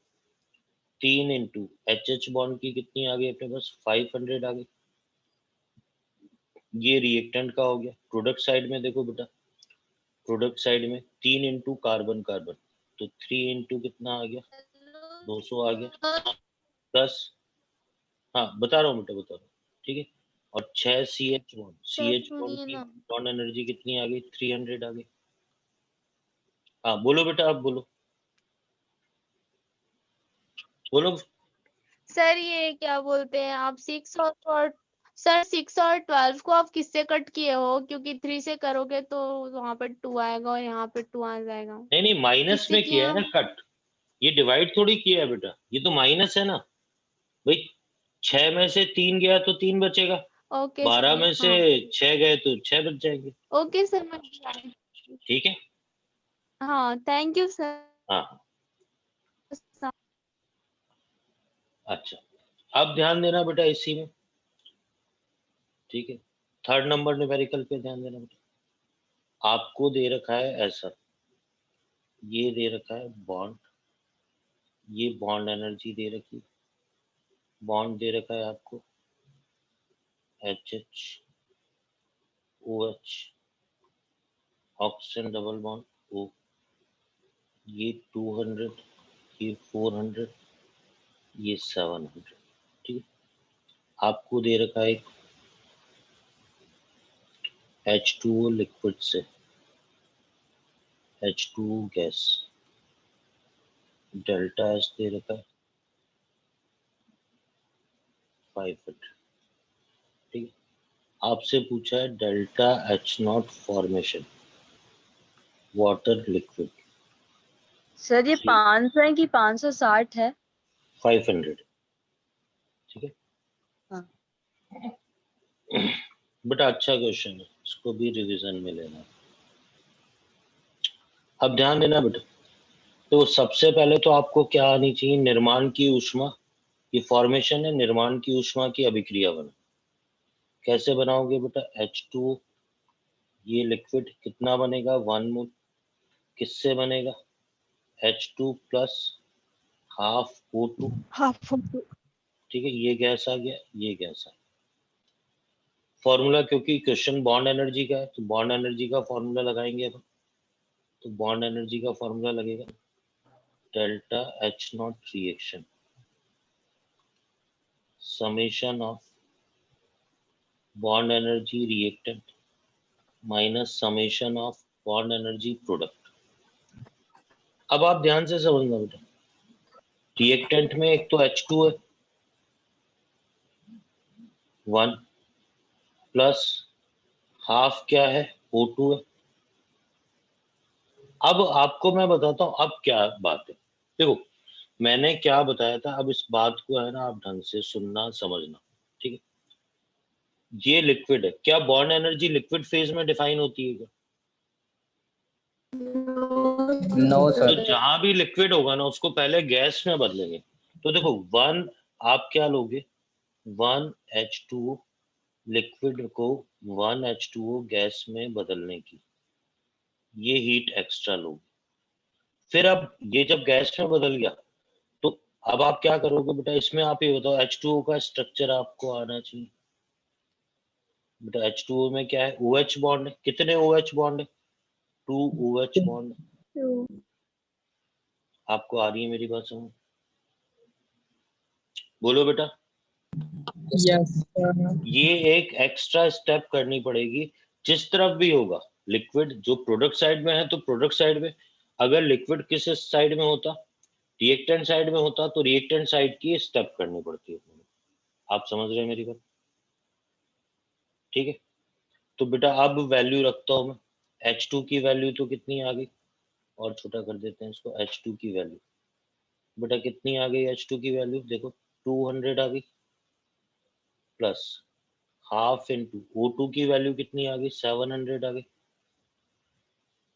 3 इंटू एच बॉन्ड की कितनी आ गई अपने पास, 500 आ गई। ये रिएक्टेंट का हो गया। प्रोडक्ट साइड में देखो बेटा, प्रोडक्ट साइड में 3 इंटू कार्बन कार्बन, तो 3 इंटू कितना आ गया, 200 आ गया, प्लस, हाँ बता रहा हूँ बेटा, बता रहा हूँ, ठीक है। और 6 CH bond, sir CH bond सुनिए की ना, बॉन्ड एनर्जी कितनी आ गई, 300 आ गई। हाँ बोलो बेटा, आप बोलो बोलो। सर ये क्या बोलते हैं आप 6 और सर 6 और 12 को आप किससे कट किए हो? क्योंकि 3 से करोगे तो वहां पर 2 आएगा और यहाँ पे 2 आ जाएगा। नहीं नहीं, माइनस किससे में किए किया है ना आप? कट, ये डिवाइड थोड़ी किया है बेटा, ये तो माइनस है ना भाई। 6 में से 3 गया तो 3 बचेगा, ओके 12 सर, में से हाँ 6 गए तो 6 बच जाएंगे। ओके सर, मैं ठीक है, हाँ थैंक यू सर। हाँ अच्छा। अब ध्यान देना बेटा इसी में, ठीक है। थर्ड नंबर न्यूमेरिकल पे ध्यान देना बेटा। आपको दे रखा है ऐसा, ये दे रखा है बॉन्ड, ये बॉन्ड एनर्जी दे रखी, बॉन्ड दे रखा है आपको H O H, oxygen double bond O, ये 200, ये 400, ये 700, ठीक है। आपको दे रखा है H2O लिक्विड से H2O गैस, डेल्टा एच दे रखा है 500, ठीक है। आपसे पूछा है delta H not formation water liquid, sir ये 500 है कि 560 है? 500, ठीक है। हाँ। बेटा अच्छा क्वेश्चन है, इसको भी रिवीजन में लेना। अब ध्यान देना बेटा, तो सबसे पहले तो आपको क्या आनी चाहिए, निर्माण की ऊष्मा, ये फॉर्मेशन है, निर्माण की ऊष्मा की अभिक्रिया बना। कैसे बनाओगे बेटा, H2, ये लिक्विड कितना बनेगा, 1 मोल, किससे बनेगा, H2 plus half O2, half. ठीक है। ये गैस आ गया, ये गैस आ गया। फॉर्मूला, क्योंकि क्वेश्चन बॉन्ड एनर्जी का है तो बॉन्ड एनर्जी का फॉर्मूला लगाएंगे अब। तो बॉन्ड एनर्जी का फॉर्मूला लगेगा delta H not reaction summation of bond energy reactant minus summation of bond energy product. अब आप ध्यान से समझना बेटा, रिएक्टेंट में एक तो H2 है 1, प्लस हाफ क्या है, O2 है। अब आपको मैं बताता हूं अब क्या बात है। देखो मैंने क्या बताया था, अब इस बात को है ना आप ढंग से सुनना समझना, ठीक है। ये लिक्विड है, क्या बॉन्ड एनर्जी लिक्विड फेज में डिफाइन होती है क्या? नो तो सर। जहां भी लिक्विड होगा ना उसको पहले गैस में बदलेंगे। तो देखो 1 आप क्या लोगे, 1H2O लिक्विड को 1H2O गैस में बदलने की ये हीट एक्स्ट्रा लोगे। फिर अब ये जब गैस में बदल गया तो अब आप क्या करोगे बेटा, इसमें आप ये बताओ H2O का स्ट्रक्चर आपको आना चाहिए बेटा। H2O में क्या है, OH बॉन्ड है, कितने OH बॉन्ड है, 2 OH बॉन्ड। आपको आ रही है मेरी बात समझ, बोलो बेटा। Yes sir. ये एक एक्स्ट्रा स्टेप करनी पड़ेगी, जिस तरफ भी होगा लिक्विड, जो प्रोडक्ट साइड में है तो प्रोडक्ट साइड में, अगर लिक्विड किस साइड में होता, रिएक्टेंट साइड में होता, तो रिएक्टेंट साइड की स्टेप करनी पड़ती है। आप समझ रहे हैं मेरी बात, ठीक है। तो बेटा अब वैल्यू रखता हूं मैं, H2 की वैल्यू तो कितनी आ गई, और छोटा कर देते हैं इसको, H2 की वैल्यू बेटा कितनी आ गई, H2 की वैल्यू देखो 200 आ गई, प्लस हाफ इंटू O2 की वैल्यू कितनी आ गई, 700 आ गई,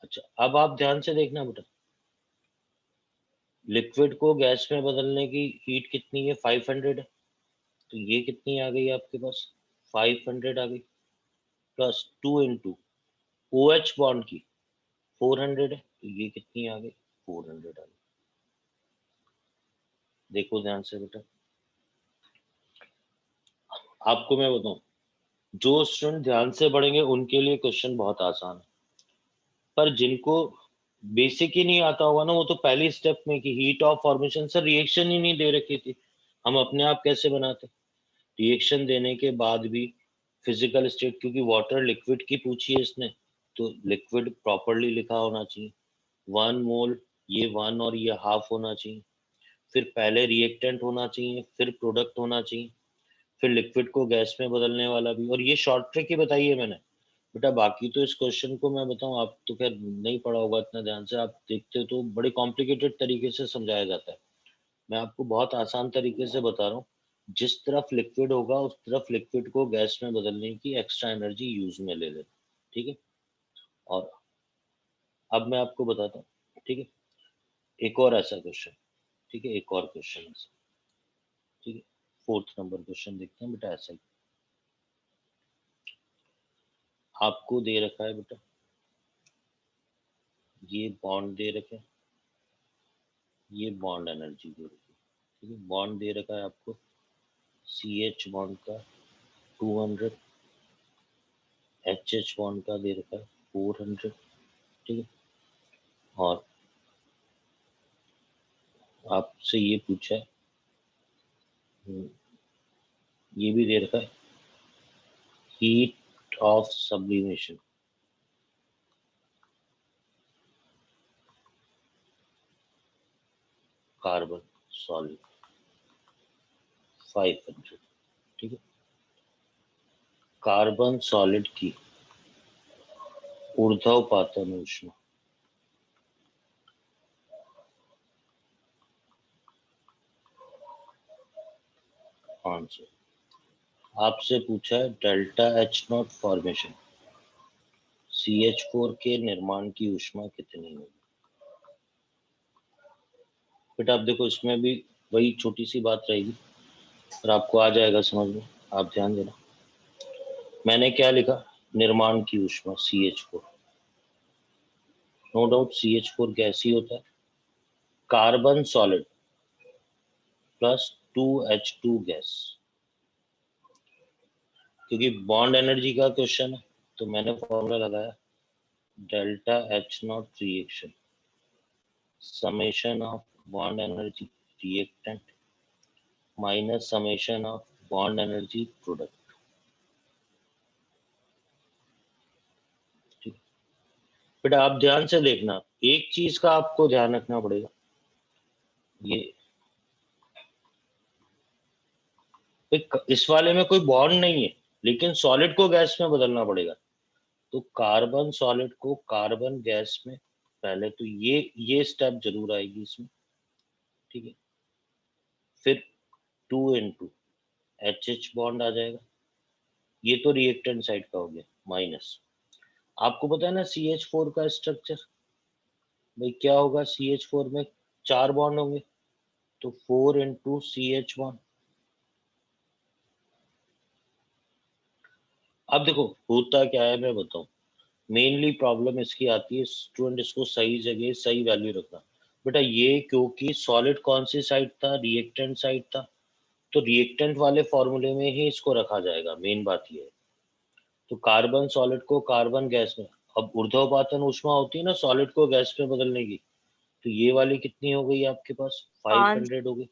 अच्छा, अब आप ध्यान से देखना बेटा, लिक्विड को गैस में बदलने की हीट कितनी है? 500 है। तो ये कितनी आ गई आपके पास? 500 आ गई, प्लस 2 इंटू OH बॉन्ड की 400 है, तो ये कितनी आ गई? 400 आ गई। देखो ध्यान से बेटा, आपको मैं बताऊं, जो स्टूडेंट ध्यान से पढ़ेंगे उनके लिए क्वेश्चन बहुत आसान है, पर जिनको बेसिक ही नहीं आता होगा ना, वो तो पहली स्टेप में कि heat of formation, sir reaction ही नहीं दे रखी थी, हम अपने आप कैसे बनाते? रिएक्शन देने के बाद भी फिजिकल स्टेट, क्योंकि वाटर लिक्विड की पूछी है इसने, तो लिक्विड प्रॉपरली लिखा होना चाहिए, 1 मोल, ये 1 और ये हाफ होना चाहिए, फिर पहले रिएक्टेंट होना चाहिए, फिर प्रोडक्ट होना चाहिए, फिर लिक्विड को गैस में बदलने वाला भी। और ये शॉर्ट ट्रिक ही बताई है मैंने बेटा, बाकी तो इस क्वेश्चन को मैं बताऊं, आप तो खैर नहीं पढ़ा होगा इतना ध्यान से, आप देखते हो तो बड़े कॉम्प्लिकेटेड तरीके से समझाया जाता है। मैं आपको बहुत आसान तरीके से बता रहा हूँ, जिस तरफ लिक्विड होगा उस तरफ लिक्विड को गैस में बदलने की एक्स्ट्रा एनर्जी यूज में ले लेना, ठीक है। और अब मैं आपको बताता हूँ, ठीक है, एक और ऐसा क्वेश्चन, ठीक है, एक और क्वेश्चन ऐसा, ठीक है, 4th नंबर क्वेश्चन देखते हैं बेटा। ऐसा ही आपको दे रखा है बेटा, ये बॉन्ड दे रखे, ये बॉन्ड एनर्जी दे रखी है, ठीक है, बॉन्ड दे रखा है आपको CH बॉन्ड का 200, HH बॉन्ड का दे रखा है 400, ठीक है, और आपसे ये पूछा है, ये भी दे रखा है heat of sublimation, carbon solid 500, ठीक है। कार्बन सॉलिड की ऊर्ध्वपातन ऊष्मा, आंसर आपसे पूछा है डेल्टा H0 फॉर्मेशन, CH4 के निर्माण की ऊष्मा कितनी होगी? बेटा आप देखो, इसमें भी वही छोटी सी बात रहेगी, पर आपको आ जाएगा समझ में, आप ध्यान देना। मैंने क्या लिखा? निर्माण की ऊष्मा CH4, no doubt CH4 gas ही होता है, carbon solid plus 2H2 gas, क्योंकि बॉन्ड एनर्जी का क्वेश्चन है तो मैंने फॉर्मूला लगाया delta H0 reaction summation of bond energy reactant minus summation of bond energy product, ठीक। बेटा आप ध्यान से देखना, एक चीज का आपको ध्यान रखना पड़ेगा, ये इस वाले में कोई बॉन्ड नहीं है, लेकिन सॉलिड को गैस में बदलना पड़ेगा, तो कार्बन सॉलिड को कार्बन गैस में, पहले तो ये स्टेप जरूर आएगी इसमें, ठीक है, फिर 2 इंटू HH बॉन्ड आ जाएगा, ये तो रिएक्टेंट साइड का हो गया, माइनस, आपको पता है ना CH4 का स्ट्रक्चर, भाई क्या होगा, CH4 में 4 बॉन्ड होंगे, तो 4 इंटू CH1। अब देखो होता क्या है मैं बताऊं, मेनली प्रॉब्लम इसकी आती है, स्टूडेंट इसको सही जगह सही वैल्यू रखना बेटा, ये क्योंकि सॉलिड कौन सी साइड था, रिएक्टेंट साइड था, तो रिएक्टेंट वाले फॉर्मूले में ही इसको रखा जाएगा, मेन बात ये है। तो कार्बन सॉलिड को कार्बन गैस में, अब ऊर्ध्वपातन ऊष्मा होती है ना सॉलिड को गैस में बदलने की, तो ये वाली कितनी हो गई आपके पास? 500 हो गई,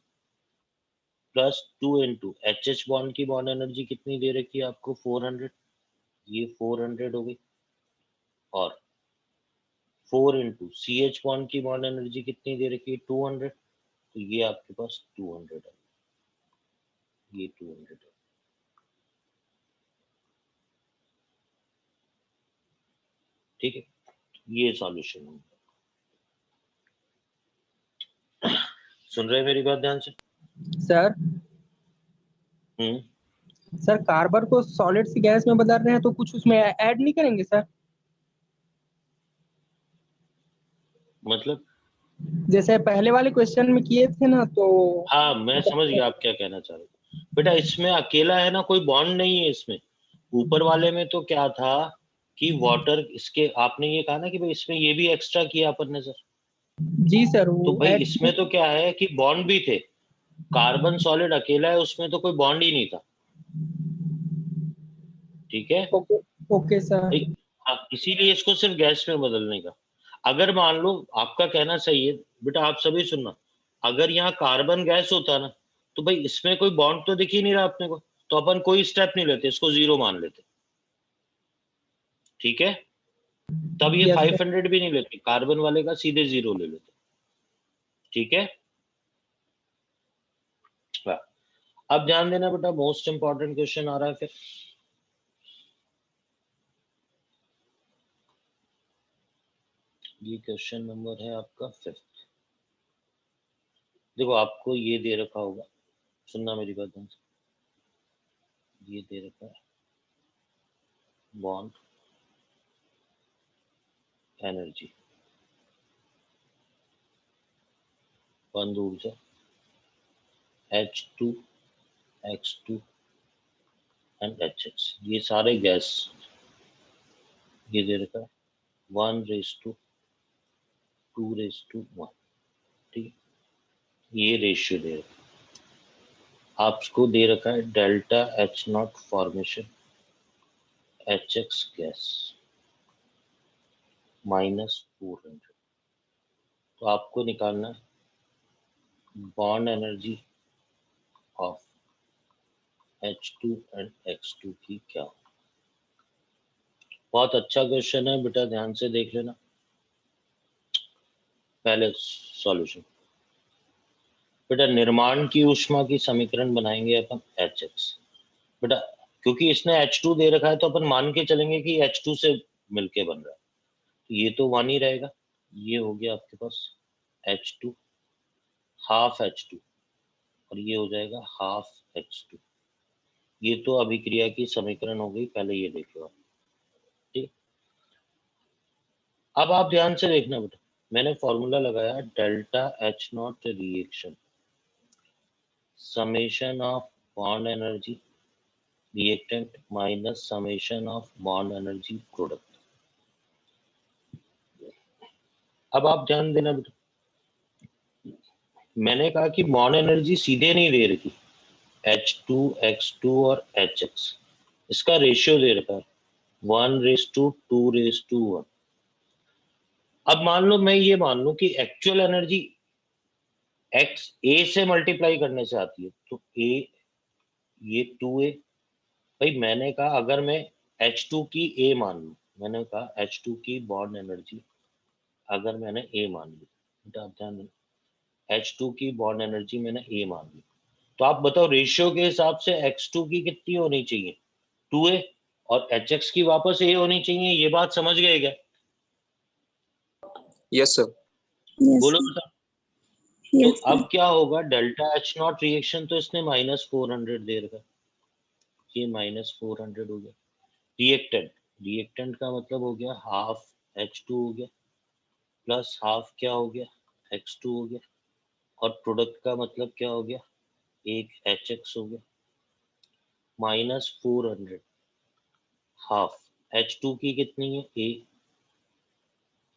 प्लस 2 इंटू HH बॉन्ड की बॉन्ड एनर्जी कितनी दे रखी है आपको? 400, ये 400 हो गई, और 4 इंटू CH बॉन्ड की बॉन्ड एनर्जी कितनी दे रखी है? 200, तो ये आपके पास 200 है, ये 200 है, ठीक है, ये सॉल्यूशन है। सुन रहे हैं मेरी बात ध्यान से? सर सर कार्बन को सॉलिड से गैस में बदल रहे हैं तो कुछ उसमें ऐड नहीं करेंगे सर? मतलब जैसे पहले वाले क्वेश्चन में किए थे ना, तो हाँ मैं समझ गया आप क्या कहना चाह रहे हो बेटा। इसमें अकेला है ना, कोई बॉन्ड नहीं है इसमें। ऊपर वाले में तो क्या था कि वाटर, इसके आपने ये कहा ना कि भाई इसमें ये भी एक्स्ट्रा किया अपन ने सर। जी सर तो वो भाई इसमें तो क्या है कि बॉन्ड भी थे। कार्बन सॉलिड अकेला है, उसमें तो कोई बॉन्ड ही नहीं था। ठीक है ओके ओके सर। भाई। हाँ, इसीलिए इसको सिर्फ गैस में बदलने का। अगर मान लो आपका कहना सही है बेटा, आप सभी सुनना, अगर यहाँ कार्बन गैस होता ना, तो भाई इसमें कोई बॉन्ड तो दिख ही नहीं रहा अपने को, तो अपन कोई स्टेप नहीं लेते, इसको जीरो मान लेते। ठीक है, तब ये यस सर। 500 भी नहीं लेते, कार्बन वाले का सीधे जीरो ले लेते। ठीक है, हाँ। अब ध्यान देना बेटा, मोस्ट इंपॉर्टेंट क्वेश्चन आ रहा है फिर। ये क्वेश्चन नंबर है आपका 5th। देखो आपको ये दे रखा होगा, सुनना मेरी बात ध्यान से। ये दे रखा है बॉन्ड एनर्जी, बंद ऊर्जा H2, X2 एंड HX, ये सारे गैस। ये दे रखा है 1:2:1। ठीक, ये रेशियो दे रखा है आपको, दे रखा है delta H0 formation HX gas -400। तो आपको निकालना है bond energy of H2 and X2 की क्या। बहुत अच्छा क्वेश्चन है बेटा, ध्यान से देख लेना। पहले सॉल्यूशन बेटा, निर्माण की ऊष्मा की समीकरण बनाएंगे अपन HX बेटा, क्योंकि इसने H2 दे रखा है तो अपन मान के चलेंगे कि H2 से मिलके बन रहा है, तो ये तो 1 ही रहेगा। ये हो गया आपके पास H2 हाफ H2, और ये हो जाएगा हाफ H2। ये तो अभिक्रिया की समीकरण हो गई, पहले ये देख लो आप। ठीक, अब आप ध्यान से देखना बेटा, मैंने फॉर्मूला लगाया delta H0 reaction summation of bond energy reactant minus summation of bond energy product. अब आप ध्यान देना बेटा, मैंने कहा कि बॉन्ड एनर्जी सीधे नहीं दे रखी, H2, X2 और HX, इसका रेशियो दे रखा है 1:2:1। अब मान लो मैं ये मान लूं कि एक्चुअल एनर्जी X A से मल्टीप्लाई करने से आती है, तो A, ये 2A। भाई मैंने कहा अगर मैं H2 की A मान लूं, मैंने कहा H2 की बॉन्ड एनर्जी अगर मैंने A मान ली, बेटा आप ध्यान देना, H2 की बॉन्ड एनर्जी मैंने A मान ली, तो आप बताओ रेशियो के हिसाब से X2 की कितनी होनी चाहिए, 2A, और HX की वापस A होनी चाहिए। ये बात समझ गए क्या? Yes sir. बोलो बेटा। तो अब क्या होगा, डेल्टा H0 रिएक्शन तो इसने -400 दे रखा है, ये -400 हो गया। रिएक्टेंट, रिएक्टेंट का मतलब हो गया हाफ H2 हो गया, प्लस हाफ क्या हो गया, X2 हो गया, और प्रोडक्ट का मतलब क्या हो गया, एक HX हो गया, -400 हाफ H2 की कितनी है A,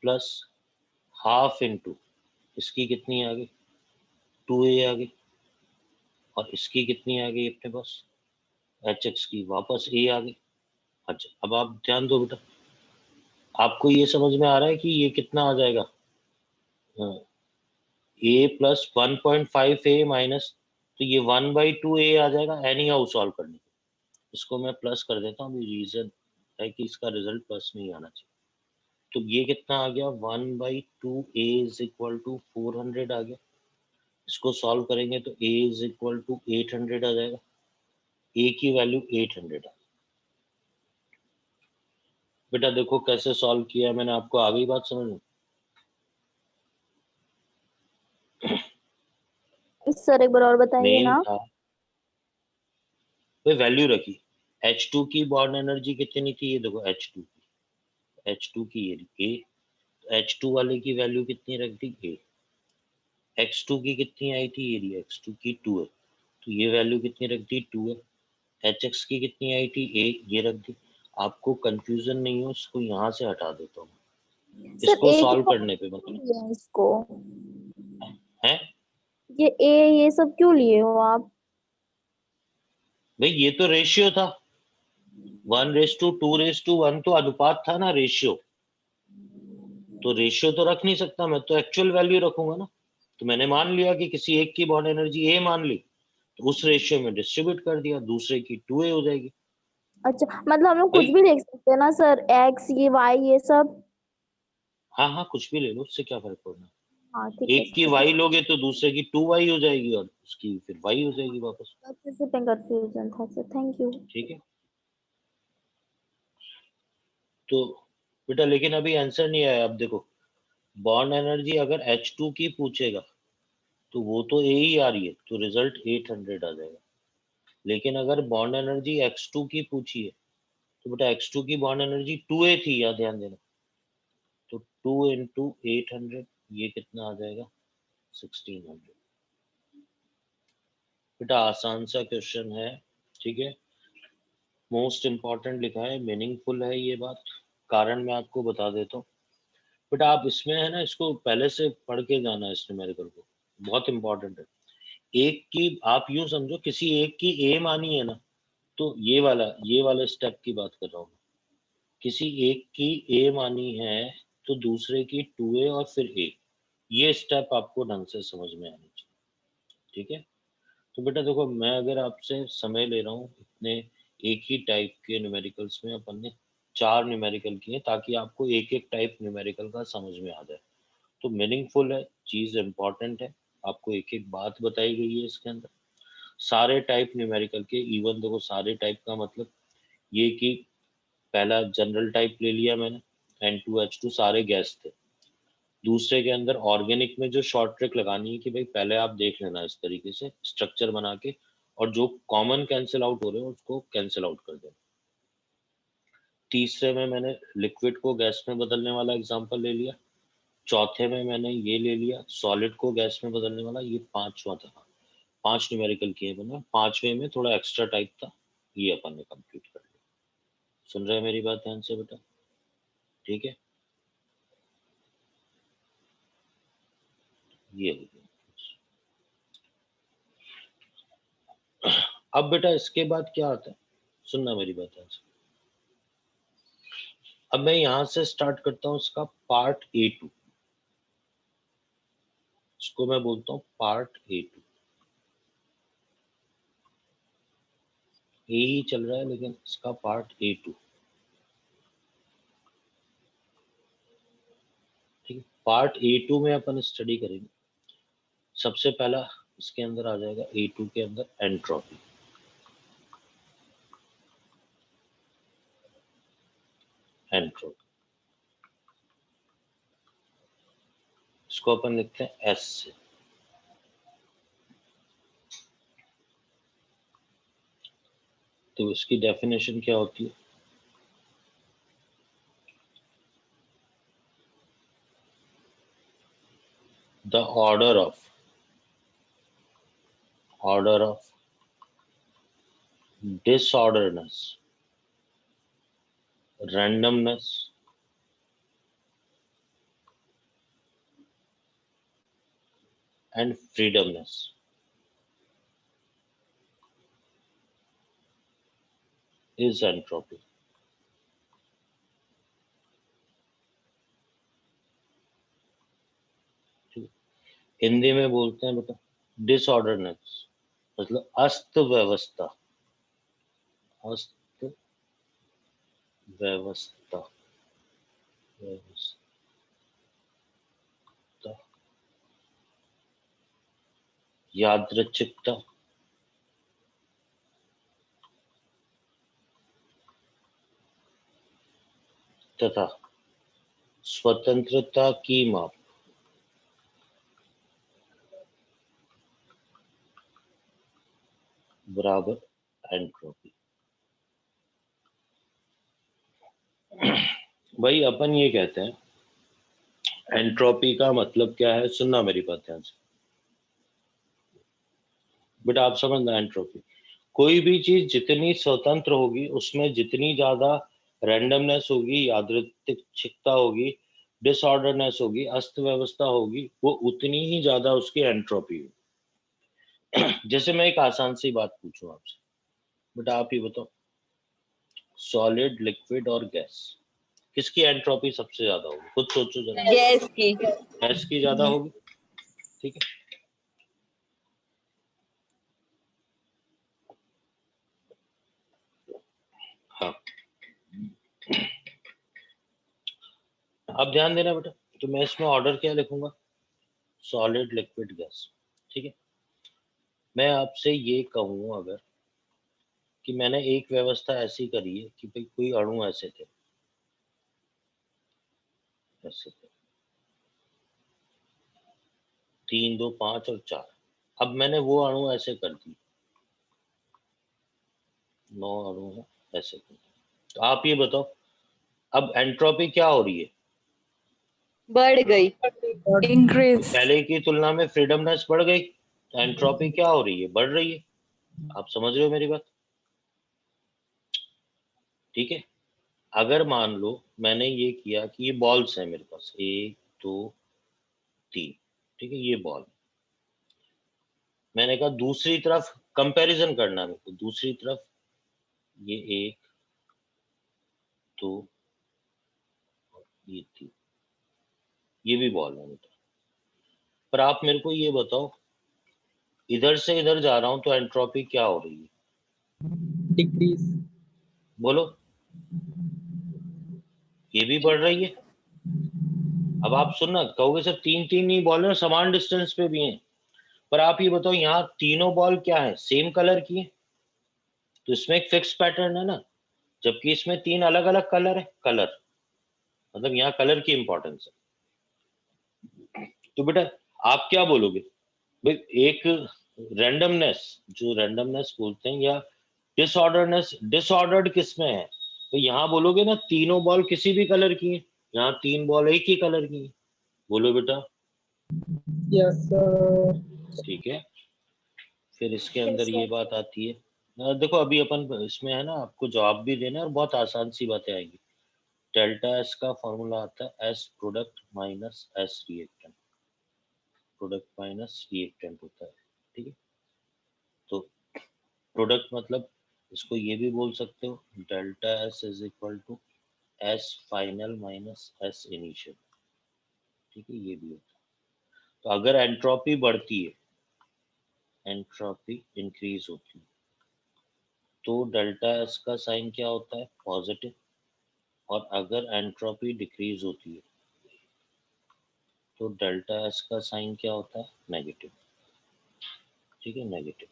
प्लस हाफ इंटू इसकी कितनी आ गई 2A आ गई, और इसकी कितनी आ गई अपने पास HX की वापस A आ गई। अच्छा अब आप ध्यान दो बेटा, आपको ये समझ में आ रहा है कि ये कितना आ जाएगा, A प्लस 1.5A माइनस, तो ये 1/2A आ जाएगा। एनी हाउ सॉल्व करने को इसको मैं प्लस कर देता हूँ, रीजन है कि इसका रिजल्ट प्लस में ही आना चाहिए। तो ये कितना आ गया, 1/2A इज इक्वल टू 400 आ गया। इसको सॉल्व करेंगे तो A इज इक्वल टू 800 आ जाएगा, A की वैल्यू 800 है। बेटा देखो कैसे सॉल्व किया है मैंने, आपको आ गई बात समझ में? सर एक बार और बताइए मेन ना। था वे वैल्यू रखी, H2 की बॉन्ड एनर्जी कितनी थी, ये देखो H2 की ये A, H2 वाले की वैल्यू कितनी रख दी A, X2 की कितनी आई थी ये रही, X2 की 2 है तो ये वैल्यू कितनी रख दी 2 है। HX की कितनी आई थी A, ये रख दी। आपको कंफ्यूजन नहीं हो इसको यहाँ से हटा देता हूँ, सर इसको ए सॉल्व क्यों करने पे मतलब लिए हैं इसको? है ये ए ये सब क्यों लिए हो आप? भाई, ये तो रेशियो था 1:2:1 तो अनुपात था ना, रेशियो। तो रेशियो तो रख नहीं सकता मैं, तो एक्चुअल वैल्यू रखूंगा ना। तो मैंने मान लिया कि किसी एक की बॉन्ड एनर्जी ए मान ली, तो उस रेशियो में डिस्ट्रीब्यूट कर दिया, दूसरे की 2A हो जाएगी। अच्छा मतलब हम लोग कुछ भाई भी लिख सकते हैं ना सर, एक्स ये वाई ये सब? हाँ हाँ, कुछ भी ले लो, उससे क्या फर्क पड़ना। हाँ ठीक है एक की y लोगे तो दूसरे की 2y हो जाएगी और उसकी फिर y हो जाएगी वापस। अच्छे से कंफ्यूजन था सर, थैंक यू। ठीक है, तो बेटा लेकिन अभी आंसर नहीं आया। अब देखो, बॉन्ड एनर्जी अगर H2 की पूछेगा तो वो तो A ही आ रही है, तो रिजल्ट 800 आ जाएगा। लेकिन अगर बॉन्ड एनर्जी X2 की पूछी है तो बेटा X2 की बॉन्ड एनर्जी 2A थी, याद ध्यान देना। तो 2 इंटू 800 ये कितना आ जाएगा 1600। बेटा आसान सा क्वेश्चन है, ठीक है, मोस्ट इम्पॉर्टेंट लिखा है, मीनिंगफुल है ये बात। कारण मैं आपको बता देता हूँ बेटा, आप इसमें है ना इसको पहले से पढ़ के जाना है इस न्यूमेरिकल को, बहुत इंपॉर्टेंट है। एक की आप यूं समझो, किसी एक की ए मानी है ना, तो ये वाला स्टेप की बात कर रहा हूँ। किसी एक की ए मानी है तो दूसरे की 2A और फिर A, ये स्टेप आपको ढंग से समझ में आनी चाहिए। ठीक है, तो बेटा देखो, मैं अगर आपसे समय ले रहा हूँ इतने एक ही टाइप के न्यूमेरिकल्स में, अपन ने 4 न्यूमेरिकल किए ताकि आपको एक एक टाइप न्यूमेरिकल का समझ में आ जाए। तो मीनिंगफुल है, चीज इंपॉर्टेंट है, आपको एक एक बात बताई गई है इसके अंदर। सारे टाइप न्यूमेरिकल के, इवन देखो सारे टाइप का मतलब ये कि पहला जनरल टाइप ले लिया मैंने, N2H2 सारे गैस थे। दूसरे के अंदर ऑर्गेनिक में जो शॉर्ट ट्रिक लगानी है कि भाई पहले आप देख लेना इस तरीके से स्ट्रक्चर बना के, और जो कॉमन कैंसिल आउट हो रहे हो उसको कैंसिल आउट कर देना। तीसरे में मैंने लिक्विड को गैस में बदलने वाला एग्जांपल ले लिया। चौथे में मैंने ये ले लिया सॉलिड को गैस में बदलने वाला, ये पांचवा था। 5 न्यूमेरिकल किए मैंने, पांचवे में थोड़ा एक्स्ट्रा टाइप था, ये अपन ने कंप्लीट कर लिया। सुन रहे हैं मेरी बात ध्यान से बेटा? ठीक है, ये हो गया। अब बेटा इसके बाद क्या आता है, सुनना मेरी बात ध्यान से। अब मैं यहां से स्टार्ट करता हूं इसका पार्ट A2, इसको मैं बोलता हूं पार्ट A2। ए ही चल रहा है लेकिन इसका पार्ट A2। ठीक है, पार्ट A2 में अपन स्टडी करेंगे। सबसे पहला इसके अंदर आ जाएगा A2 के अंदर एंट्रोपी। एंट्रोपी इसको अपन लिखते हैं S से। तो इसकी डेफिनेशन क्या होती है, the order of disorderness, randomness, and freedomness is entropy। Hindi में बोलते हैं बेटा डिसऑर्डरनेस, मतलब अस्त व्यवस्था, अस्त व्यवस्था, व्यवस्था, यादृच्छिकता, तथा स्वतंत्रता की माप बराबर एंट्रोपी। भाई अपन ये कहते हैं एंट्रोपी का मतलब क्या है, सुनना मेरी बात ध्यान से बेटा, आप समझना। एंट्रोपी कोई भी चीज जितनी स्वतंत्र होगी उसमें जितनी ज्यादा रैंडमनेस होगी, यादृच्छिकता होगी, डिसऑर्डरनेस होगी, अस्त व्यवस्था होगी, वो उतनी ही ज्यादा उसकी एंट्रोपी होगी। जैसे मैं एक आसान सी बात पूछूं आपसे, बेटा आप ही बताओ, सॉलिड, लिक्विड और गैस, किसकी एंट्रोपी सबसे ज्यादा होगी? खुद सोचो जरा। गैस की। गैस की ज्यादा होगी, ठीक है। हाँ, अब ध्यान देना बेटा, तो मैं इसमें ऑर्डर क्या लिखूंगा, सॉलिड, लिक्विड, गैस, ठीक है। मैं आपसे ये कहूँ अगर कि मैंने एक व्यवस्था ऐसी करी है कि भाई कोई अणु ऐसे थे, ऐसे थे 3, 2, 5 और 4, अब मैंने वो अणु ऐसे कर दी, 9 अणु है ऐसे कर दी, तो आप ये बताओ अब एंट्रोपी क्या हो रही है, बढ़ गई। इंक्रीज। पहले की तुलना में फ्रीडमनेस बढ़ गई, तो एंट्रोपी क्या हो रही है, बढ़ रही है। आप समझ रहे हो मेरी बात, ठीक है। अगर मान लो मैंने ये किया कि ये बॉल्स है मेरे पास, 1, 2, 3, ठीक है, ये बॉल, मैंने कहा दूसरी तरफ कंपैरिजन करना है, तो दूसरी तरफ ये 1, 2, ये 3, ये भी बॉल है बेटा। पर आप मेरे को ये बताओ, इधर से इधर जा रहा हूं तो एंट्रोपी क्या हो रही है, डिक्रीज। बोलो, ये भी बढ़ रही है। अब आप सुनना, कहोगे सर 3 ही बॉल है, समान डिस्टेंस पे भी हैं, पर आप ये बताओ यहाँ तीनों बॉल क्या है, सेम कलर की है, तो इसमें एक फिक्स पैटर्न है ना, जबकि इसमें 3 अलग अलग कलर है। कलर मतलब यहाँ कलर की इंपॉर्टेंस है। तो बेटा आप क्या बोलोगे भाई, एक रैंडमनेस, जो रैंडमनेस बोलते हैं, या डिसऑर्डरनेस, डिसऑर्डर्ड किसमें है, तो यहाँ बोलोगे ना तीनों बॉल किसी भी कलर की है, यहाँ 3 बॉल एक ही कलर की है, बोलो बेटा। Yes sir. ठीक है, फिर इसके अंदर ये बात आती है, देखो अभी अपन इसमें है ना, आपको जवाब भी देना है और बहुत आसान सी बातें आएंगी। डेल्टा एस का फॉर्मूला आता है S product minus S reactant, product minus reactant होता है, ठीक है। तो प्रोडक्ट मतलब इसको ये भी बोल सकते हो, delta S is equal to S final minus S initial, ठीक है, ये भी होता है। तो अगर एंट्रोपी बढ़ती है, एंट्रोपी इंक्रीज होती है, तो डेल्टा एस का साइन क्या होता है, पॉजिटिव, और अगर एंट्रोपी डिक्रीज होती है तो डेल्टा एस का साइन क्या होता है, नेगेटिव, ठीक है, नेगेटिव।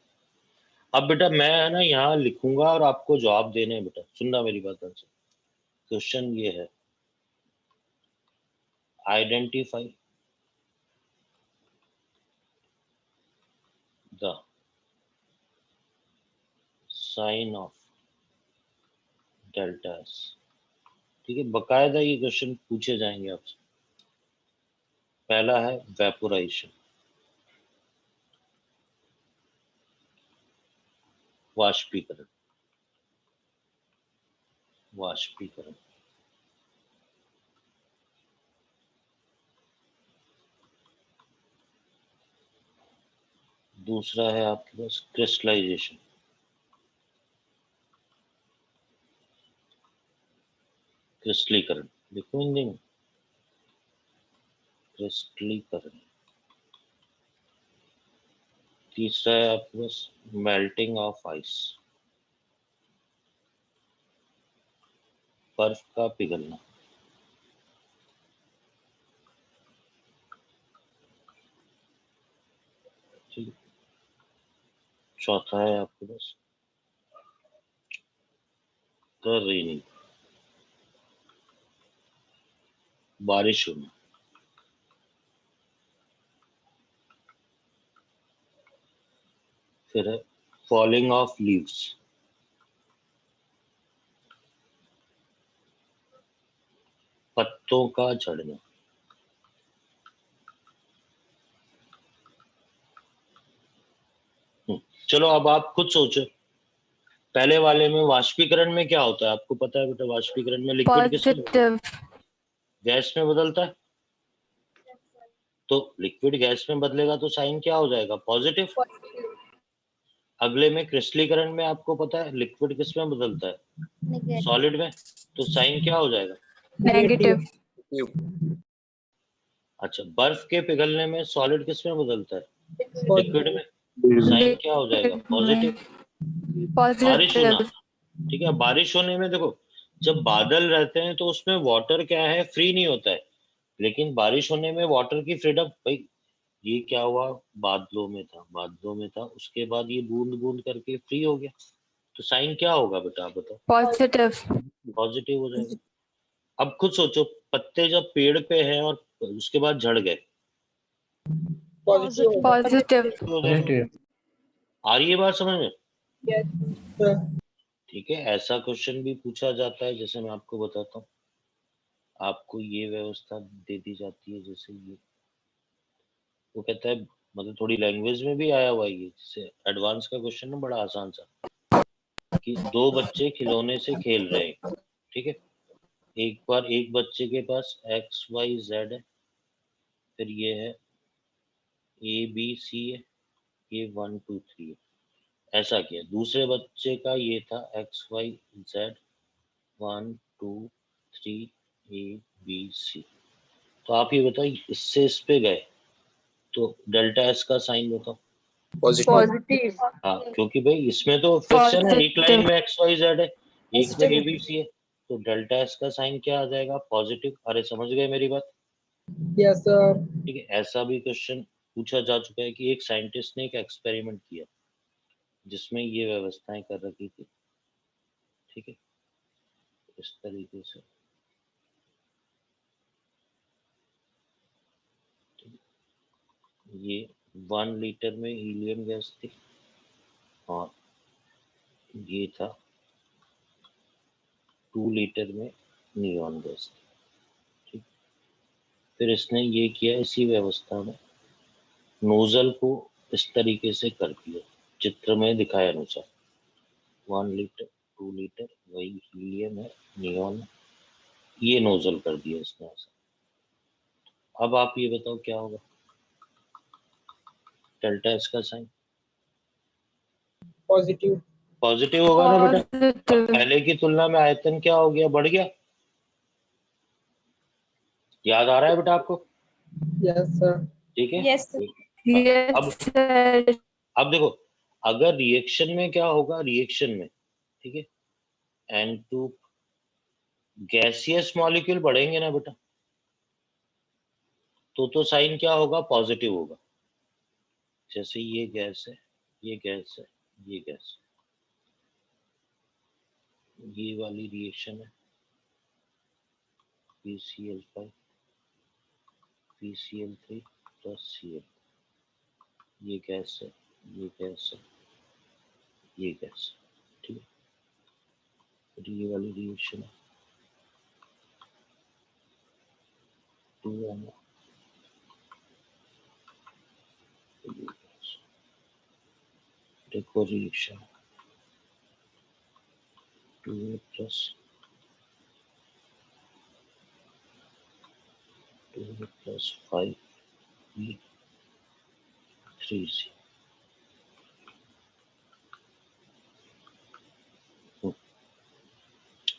अब बेटा मैं है ना यहाँ लिखूंगा और आपको जवाब देने हैं बेटा, सुनना मेरी बात ध्यान से। क्वेश्चन ये है, identify the sign of delta S, ठीक है, बकायदा ये क्वेश्चन पूछे जाएंगे आपसे। पहला है वेपोराइजेशन, वाष्पीकरण, वाष्पीकरण। दूसरा है आपके पास क्रिस्टलाइजेशन, क्रिस्टलीकरण, देखो हिंदी में क्रिस्टलीकरण। तीसरा है आपके पास मेल्टिंग ऑफ आइस, बर्फ का पिघलना। ठीक है, चौथा है आपके पास द रेनिंग, बारिश होना। फिर है फॉलिंग ऑफ लीव्स, पत्तों का झड़ना। चलो अब आप खुद सोचो, पहले वाले में वाष्पीकरण में क्या होता है, आपको पता है बेटा? वाष्पीकरण में लिक्विड किसमें पॉजिटिव गैस में बदलता है, तो लिक्विड गैस में बदलेगा तो साइन क्या हो जाएगा? पॉजिटिव। अगले में क्रिस्टलीकरण में आपको पता है लिक्विड किस में बदलता है? सॉलिड में, तो साइन क्या हो जाएगा? नेगेटिव अच्छा, बर्फ के पिघलने में सॉलिड किस में बदलता है? लिक्विड में, साइन क्या हो जाएगा? पॉजिटिव। बारिश होना, पॉजिटिव ठीक है, बारिश होने में देखो, जब बादल रहते हैं तो उसमें वाटर क्या है? फ्री नहीं होता है, लेकिन बारिश होने में वाटर की फ्रीडम, भाई ये क्या हुआ? बादलों में था, उसके बाद ये बूंद बूंद करके फ्री हो गया, तो साइन क्या होगा बेटा, आप बताओ? पॉजिटिव पॉजिटिव हो जाएगा। अब खुद सोचो, पत्ते जब पेड़ पे हैं और उसके बाद झड़ गए, पॉजिटिव आ रही है बात समझ में? Yes. ठीक है, ऐसा क्वेश्चन भी पूछा जाता है, जैसे मैं आपको बताता हूँ। आपको ये व्यवस्था दे दी जाती है, जैसे ये वो कहता है, मतलब थोड़ी लैंग्वेज में भी आया हुआ है ये, जैसे एडवांस का क्वेश्चन ना, बड़ा आसान सा, कि दो बच्चे खिलौने से खेल रहे हैं, ठीक है, एक बार एक बच्चे के पास एक्स वाई जेड है, फिर ये है ए बी सी है, ये 1 2 3 है, ऐसा किया। दूसरे बच्चे का ये था X Y Z 1 2 3 A B C. तो आप ये बताओ, इससे इस पे गए तो डेल्टा एस का साइन बताओ। पॉजिटिव हाँ, क्योंकि भाई इसमें तो फिक्स है ना, एक लाइन में एक्स वाई जेड है, एक में ए बी सी है, तो डेल्टा एस का साइन क्या आ जाएगा? पॉजिटिव। अरे समझ गए मेरी बात? Yes, sir. ठीक है, ऐसा भी क्वेश्चन पूछा जा चुका है कि एक साइंटिस्ट ने एक एक्सपेरिमेंट किया जिसमें ये व्यवस्थाएं कर रखी थी, ठीक है, इस तरीके से। ये 1 लीटर में हीलियम गैस थी और ये था 2 लीटर में नियॉन गैस थी, ठीक। फिर इसने ये किया, इसी व्यवस्था में नोजल को इस तरीके से कर दिया, चित्र में दिखाए अनुसार। 1 लीटर 2 लीटर, वही हीलियम है, नियॉन है, ये नोजल कर दिया इसने ऐसा। अब आप ये बताओ क्या होगा डेल्टा एस का साइन? Positive. पॉजिटिव होगा ना बेटा? अब पॉजिटिव पहले की तुलना में आयतन क्या हो गया? बढ़ गया। याद आ रहा है बेटा आपको? Yes, sir. ठीक है। Yes, sir. अब यस सर अब देखो, अगर रिएक्शन में क्या होगा, रिएक्शन में, ठीक है, N2 गैसियस मॉलिक्यूल बढ़ेंगे ना बेटा, तो साइन क्या होगा? पॉजिटिव होगा। जैसे ये गैस है, ये गैस है, ये गैस है, ये वाली रिएक्शन है, PCl5 PCl3 प्लस Cl, ये गैस है, ये गैस है, ये गैस है, ठीक है। फिर ये वाली रिएक्शन है 2NO, देखो reaction 2A plus 2A plus 5B 3C।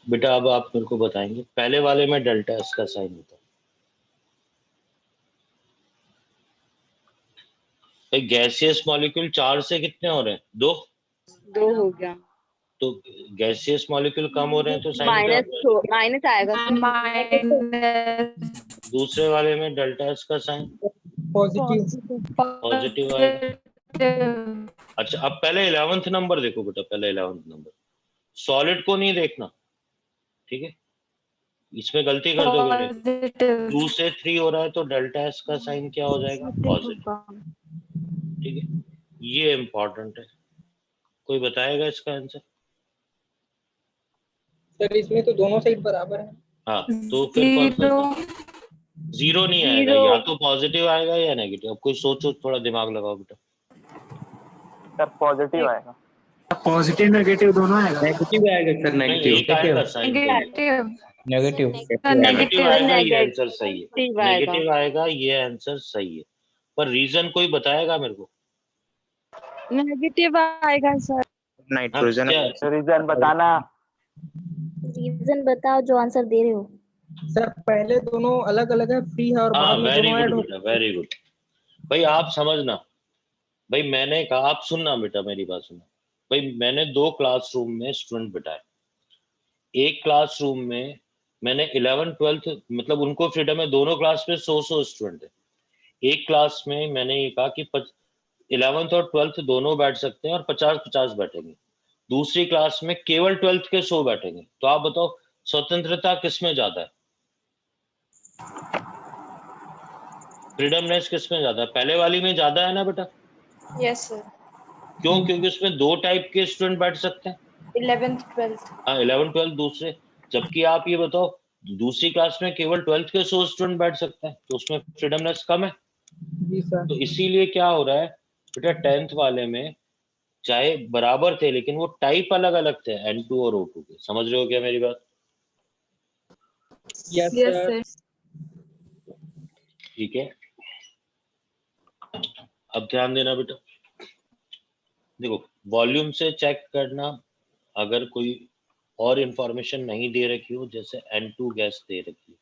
बेटा अब आप मेरे को बताएंगे, पहले वाले में डेल्टा एस का साइन होता है। भाई गैसियस मॉलिक्यूल 4 से कितने हो रहे हैं? 2 हो गया तो गैसियस मॉलिक्यूल कम हो रहे हैं तो साइन क्या होगा? माइनस आएगा माइनस दूसरे वाले में डेल्टा एस का साइन Positive. पॉजिटिव आएगा। अच्छा, अब पहले 11th नंबर देखो बेटा, पहले 11th नंबर, सॉलिड को नहीं देखना, ठीक है, इसमें गलती कर दोगे बेटा। 2 से 3 हो रहा है तो डेल्टा एस का साइन क्या हो जाएगा? पॉजिटिव, ठीक है, ये इम्पोर्टेंट है। कोई बताएगा इसका आंसर? सर इसमें तो दोनों साइड बराबर है। हाँ, तो फिर कौन सा? जीरो नहीं आएगा, या तो पॉजिटिव आएगा या नेगेटिव। अब कोई सोचो, थोड़ा दिमाग लगाओ बेटा। सर पॉजिटिव आएगा। पॉजिटिव नेगेटिव दोनों आएगा। नेगेटिव आएगा सर, नहीं, एक आएगा साइन नेगेटिव नेगेटिव नेगेटिव आएगा, ये नेगेटिव आंसर सही है। आएगा। नेगेटिव आएगा, ये आंसर सही है, पर रीजन कोई बताएगा मेरे को? नेगेटिव आएगा सर। नाइट्रोजन क्या? रीजन बताना। रीजन बताओ जो आंसर दे रहे हो। सर पहले दोनों अलग अलग है, फ्री है, और हाँ, बाद में वेरी दोनों गुड ऐड हो। बेटा, वेरी गुड। भाई आप समझना, भाई मैंने कहा, आप सुनना बेटा, मेरी बात सुनना। भाई मैंने 2 क्लासरूम में स्टूडेंट बिठाए। एक क्लासरूम में मैंने 11 12 मतलब उनको फ्रीडम है, दोनों क्लास में 100 स्टूडेंट है। एक क्लास में मैंने ये कहा कि 11th और 12th दोनों बैठ सकते हैं और 50-50 बैठेंगे। दूसरी क्लास में केवल 12th के 100 बैठेंगे। तो आप बताओ स्वतंत्रता किसमें ज्यादा है, फ्रीडमनेस किसमें ज्यादा है? पहले वाली में ज्यादा है ना बेटा? Yes sir. क्यों? क्योंकि उसमें 2 टाइप के स्टूडेंट बैठ सकते हैं। 11th 12th। हाँ, 11 12 दूसरे। जबकि आप ये बताओ, दूसरी क्लास में केवल 12th के 100 स्टूडेंट बैठ सकते हैं, तो उसमें फ्रीडमनेस कम है। जी सर। तो इसीलिए क्या हो रहा है बेटा, 10th वाले में चाहे बराबर थे लेकिन वो टाइप अलग अलग थे, N2 और O2 के। समझ रहे हो क्या मेरी बात? Yes yes sir. सर। ठीक है, अब ध्यान देना बेटा। देखो, वॉल्यूम से चेक करना, अगर कोई और इंफॉर्मेशन नहीं दे रखी हो, जैसे N2 गैस दे रखी है,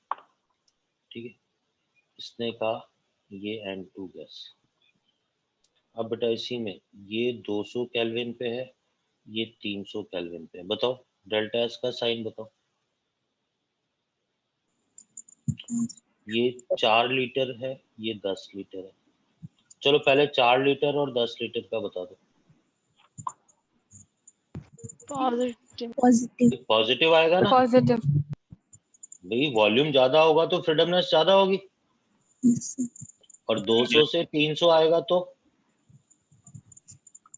ठीक है, इसने कहा ये N2 गैस। अब बेटा इसी में ये 200 केल्विन पे है, ये 300 केल्विन पे है। बताओ डेल्टा एस का साइन बताओ। ये 4 लीटर है, ये 10 लीटर है। चलो पहले 4 लीटर और 10 लीटर का बता दो। पॉजिटिव। पॉजिटिव आएगा ना? पॉजिटिव। भाई वॉल्यूम ज्यादा होगा तो फ्रीडमनेस ज्यादा होगी, और 200 से 300 आएगा तो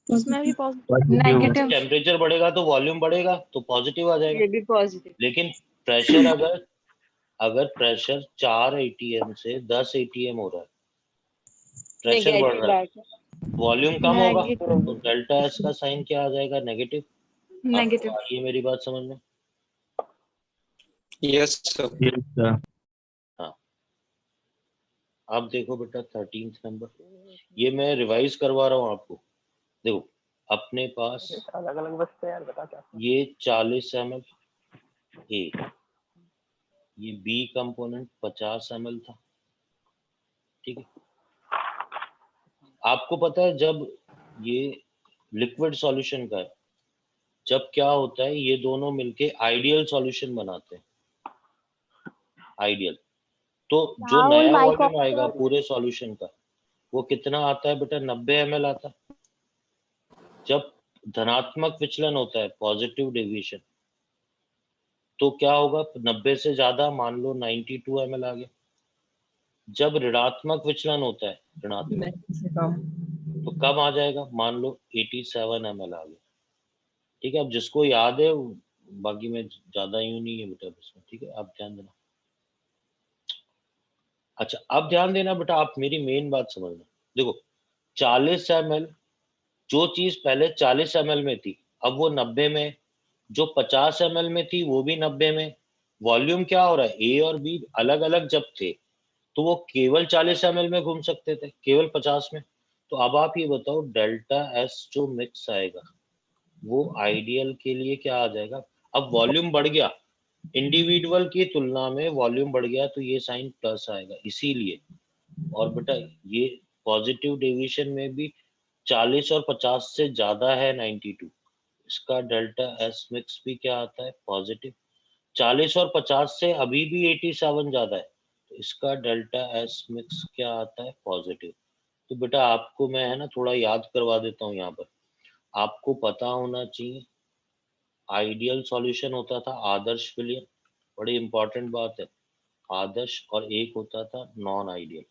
इसमें भी पॉजिटिव। नेगेटिव। टेम्परेचर बढ़ेगा तो वॉल्यूम बढ़ेगा, तो पॉजिटिव आ जाएगा। ये भी पॉजिटिव। लेकिन प्रेशर अगर प्रेशर 4 ATM से 10 ATM हो रहा है, प्रेशर बढ़ रहा है, वॉल्यूम कम होगा, तो डेल्टा एस का साइन क्या आ जाएगा? नेगेटिव। नेगेटिव। आपको आई है मेरी बात समझ में? Yes sir. हाँ, अब देखो बेटा 13th नंबर, ये मैं रिवाइज करवा रहा हूँ आपको। देखो अपने पास अलग अलग बचते हैं यार, बता क्या। ये 40 ml ए, ये बी कंपोनेंट 50 ml था, ठीक है। आपको पता है जब ये लिक्विड सॉल्यूशन का है, जब क्या होता है, ये दोनों मिलके आइडियल सॉल्यूशन बनाते हैं, आइडियल। तो जो राहुल, नया माइक वॉल्यूम ऑफ आएगा कर। पूरे सॉल्यूशन का, वो कितना आता है बेटा? 90 ml आता है। जब धनात्मक विचलन होता है, पॉजिटिव डेविएशन, तो क्या होगा? 90 से ज्यादा, मान लो 92 ml आ गया। जब ऋणात्मक विचलन होता है, ऋणात्मक, नहीं से कम। तो कब आ जाएगा? मान लो 87 ml आ गया, ठीक है। अब जिसको याद है, बाकी में ज्यादा यूं नहीं है बेटा इसमें, ठीक है, आप ध्यान देना। अच्छा, अब ध्यान देना बेटा, आप मेरी मेन बात समझना। देखो 40 ml, जो चीज पहले 40 ml में थी, अब वो 90 में, जो 50 ml में थी वो भी 90 में। वॉल्यूम क्या हो रहा है? ए और बी अलग अलग जब थे तो वो केवल 40 ml में घूम सकते थे, केवल 50 में। तो अब आप ये बताओ, डेल्टा एस जो मिक्स आएगा वो आइडियल के लिए क्या आ जाएगा? अब वॉल्यूम बढ़ गया, इंडिविजुअल की तुलना में वॉल्यूम बढ़ गया, तो ये साइन प्लस आएगा, इसीलिए। और बेटा ये पॉजिटिव डेविएशन में भी 40 और 50 से ज्यादा है 92, इसका डेल्टा एस मिक्स भी क्या आता है? पॉजिटिव। 40 और 50 से अभी भी 87 ज्यादा है, तो इसका डेल्टा एस मिक्स क्या आता है? पॉजिटिव। तो बेटा आपको मैं है ना थोड़ा याद करवा देता हूँ यहाँ पर। आपको पता होना चाहिए, आइडियल सॉल्यूशन होता था आदर्श विलयन, बड़ी इंपॉर्टेंट बात है, आदर्श, और एक होता था नॉन आइडियल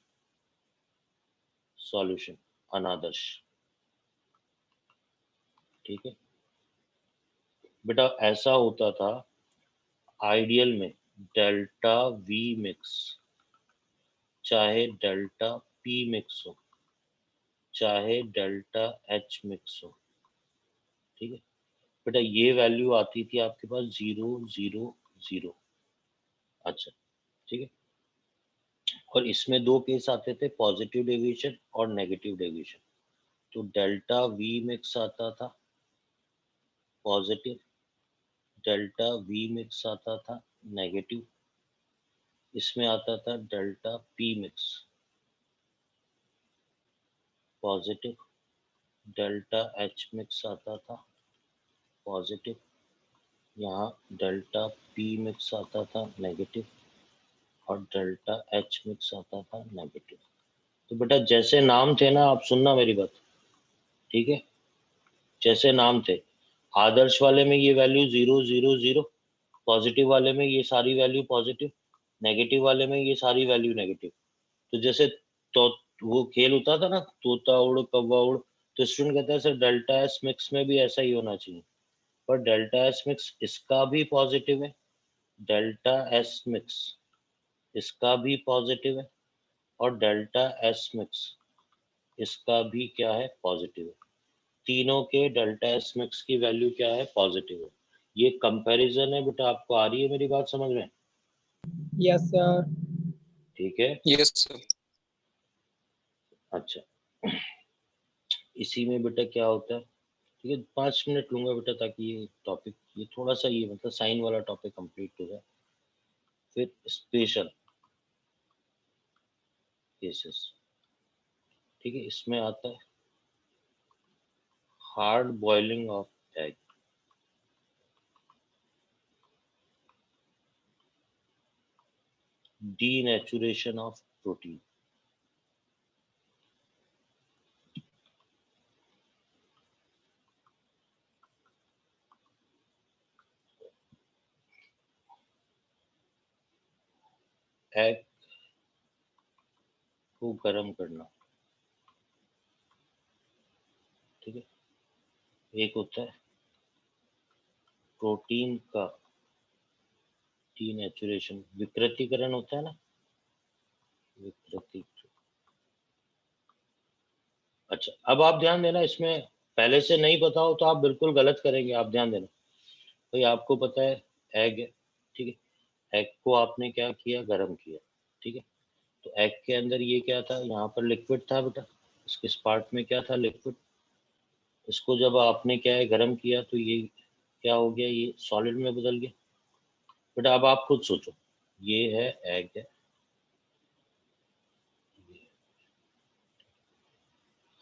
सॉल्यूशन, अनादर्श, ठीक है बेटा। ऐसा होता था आइडियल में डेल्टा वी मिक्स चाहे डेल्टा पी मिक्स हो, चाहे डेल्टा एच मिक्स हो, ठीक है बेटा। ये वैल्यू आती थी आपके पास 0 0 0। अच्छा ठीक है, और इसमें दो केस आते थे, पॉजिटिव डेविएशन और नेगेटिव डेविएशन। तो डेल्टा वी मिक्स आता था पॉजिटिव, डेल्टा वी मिक्स आता था नेगेटिव, इसमें आता था delta P mix positive, delta H mix आता था पॉजिटिव, यहाँ डेल्टा पी मिक्स आता था नेगेटिव, और डेल्टा एच मिक्स आता था नेगेटिव। तो बेटा जैसे नाम थे ना, आप सुनना मेरी बात, ठीक है, जैसे नाम थे, आदर्श वाले में ये वैल्यू 0 0 0, पॉजिटिव वाले में ये सारी वैल्यू पॉजिटिव, नेगेटिव वाले में ये सारी वैल्यू नेगेटिव। तो जैसे तो वो खेल होता था ना, तोता उड़ कौवा उड़, तो स्टूडेंट कहता है सर डेल्टा एस मिक्स में भी ऐसा ही होना चाहिए, पर डेल्टा एस मिक्स इसका भी पॉजिटिव है, डेल्टा एस मिक्स इसका भी पॉजिटिव है, और डेल्टा एस मिक्स इसका भी क्या है, पॉजिटिव है। तीनों के डेल्टा एस मिक्स की वैल्यू क्या है, पॉजिटिव है। ये कंपैरिजन है बेटा, आपको आ रही है मेरी बात समझ में? Yes sir. ठीक है, यस सर। अच्छा इसी में बेटा क्या होता है, ठीक है 5 मिनट लूंगा बेटा ताकि ये टॉपिक, ये थोड़ा सा ये मतलब साइन वाला टॉपिक कंप्लीट हो जाए। फिर स्पेशल केसेस, ठीक है, इसमें आता है hard boiling of egg, denaturation of protein, egg को गर्म करना, ठीक है। एक होता है प्रोटीन का डीनेचुरेशन, विकृतीकरण होता है ना, विकृतीकरण। अच्छा अब आप ध्यान देना, इसमें पहले से नहीं पता हो तो आप बिल्कुल गलत करेंगे। आप ध्यान देना भाई, आपको पता है एग है, ठीक है, एग को आपने क्या किया, गर्म किया, ठीक है। तो एग के अंदर ये क्या था, यहाँ पर लिक्विड था बेटा, इसके स्पार्क में क्या था, लिक्विड। इसको जब आपने क्या है गर्म किया तो ये क्या हो गया, ये सॉलिड में बदल गया बेटा। अब आप खुद सोचो, ये है एग है,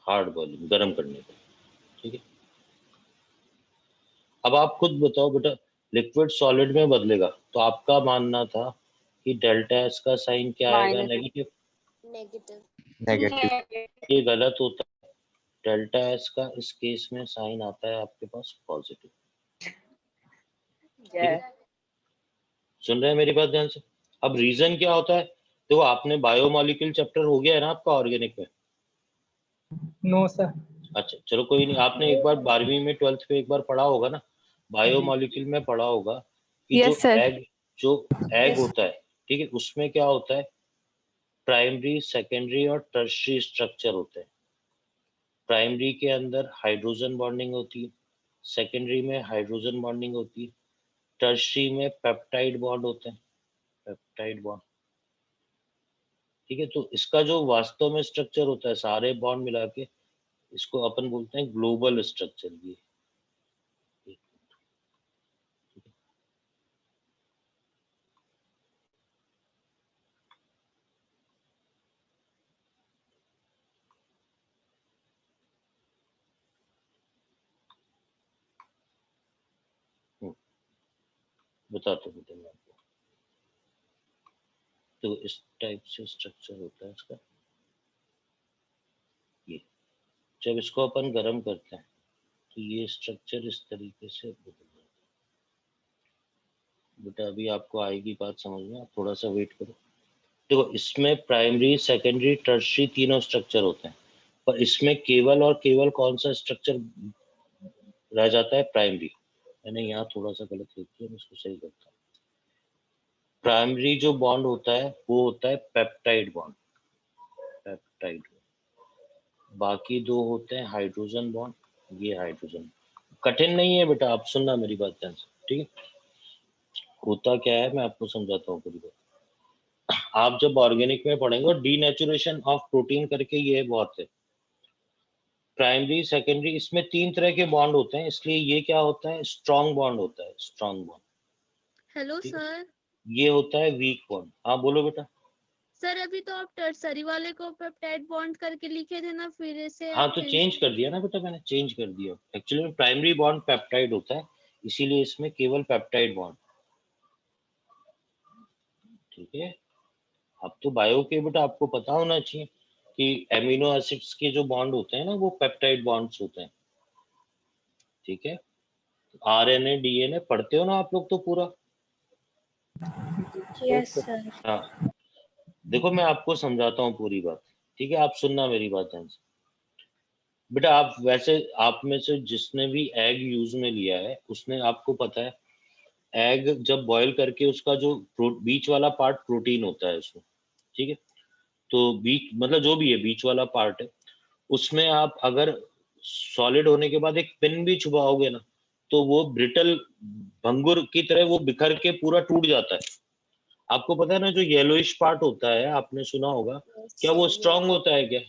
हार्ड बॉइलिंग गर्म करने का, ठीक है। अब आप खुद बताओ बेटा, लिक्विड सॉलिड में बदलेगा तो आपका मानना था कि डेल्टा एस का साइन क्या आएगा, नेगेटिव। नेगेटिव। ये गलत होता है, डेल्टा एस का इस केस में साइन आता है आपके पास पॉजिटिव, ठीक है। सुन रहे हैं मेरी बात ध्यान से? अब रीजन क्या होता है, तो आपने बायोमोलिक्यूल चैप्टर हो गया है ना आपका ऑर्गेनिक में? No sir. अच्छा चलो कोई नहीं, आपने एक बार 12वीं में 12th में एक बार पढ़ा होगा ना, बायोमोलिक्यूल में पढ़ा होगा कि Yes, sir. जो एग होता है, ठीक है, उसमें क्या होता है, प्राइमरी सेकेंडरी और टर्शियरी स्ट्रक्चर होते हैं। प्राइमरी के अंदर हाइड्रोजन बॉन्डिंग होती है, सेकेंडरी में हाइड्रोजन बॉन्डिंग होती है, टर्शियरी में पेप्टाइड बॉन्ड होते हैं, पेप्टाइड बॉन्ड, ठीक है। तो इसका जो वास्तव में स्ट्रक्चर होता है, सारे बॉन्ड मिला के, इसको अपन बोलते हैं ग्लोबल स्ट्रक्चर। ये बताता हूँ मैं आपको। तो इस टाइप से स्ट्रक्चर होता है इसका। ये जब इसको अपन गर्म करते हैं तो ये स्ट्रक्चर इस तरीके से बदल जाता है बेटा। अभी आपको आएगी बात समझ में, आप थोड़ा सा वेट करो। देखो इसमें प्राइमरी सेकेंडरी टर्शियरी तीनों स्ट्रक्चर होते हैं, पर इसमें केवल और केवल कौन सा स्ट्रक्चर रह जाता है, प्राइमरी। मैंने यहाँ थोड़ा सा गलत लिख दिया, मैं इसको सही करता हूँ। प्राइमरी जो बॉन्ड होता है वो होता है पेप्टाइड बॉन्ड, पेप्टाइड, बाकी दो होते हैं हाइड्रोजन बॉन्ड, ये हाइड्रोजन। कठिन नहीं है बेटा, आप सुनना मेरी बात ध्यान से, ठीक है। होता क्या है मैं आपको समझाता हूँ पूरी बात। आप जब ऑर्गेनिक में पढ़ेंगे डीनेचुरेशन ऑफ प्रोटीन करके ये बहुत है, प्राइमरी सेकेंडरी, इसमें 3 तरह के बॉन्ड होते हैं, इसलिए ये क्या होता है, स्ट्रॉन्ग बॉन्ड होता है, स्ट्रॉन्ग बॉन्ड। हेलो ठीक है। सर। ये होता है वीक बॉन्ड। हाँ बोलो बेटा। सर अभी तो आप टर्सरी वाले को पेप्टाइड बॉन्ड करके लिखे थे ना, फिर से हाँ आप तो change चेंज कर दिया ना बेटा, मैंने चेंज कर दिया। एक्चुअली में प्राइमरी बॉन्ड पेप्टाइड होता है, इसीलिए इसमें केवल पेप्टाइड बॉन्ड। ठीक है। अब तो बायो के बेटा आपको पता होना चाहिए कि एमिनो एसिड्स के जो बॉन्ड होते हैं ना वो पेप्टाइड बॉन्ड्स होते हैं। ठीक है। आरएनए डीएनए पढ़ते हो ना आप लोग तो पूरा। Yes sir. हाँ देखो मैं आपको समझाता हूँ पूरी बात, ठीक है, आप सुनना मेरी बात ध्यान से। बेटा आप वैसे आप में से जिसने भी एग यूज में लिया है उसने, आपको पता है एग जब बॉईल करके उसका जो बीच वाला पार्ट प्रोटीन होता है उसमें, ठीक है। तो बीच मतलब जो भी है बीच वाला पार्ट है, उसमें आप अगर सॉलिड होने के बाद एक पिन भी छुपाओगे ना तो वो ब्रिटल भंगुर की तरह वो बिखर के पूरा टूट जाता है। आपको पता है ना जो येलोइश पार्ट होता है, आपने सुना होगा, क्या वो स्ट्रांग होता है क्या?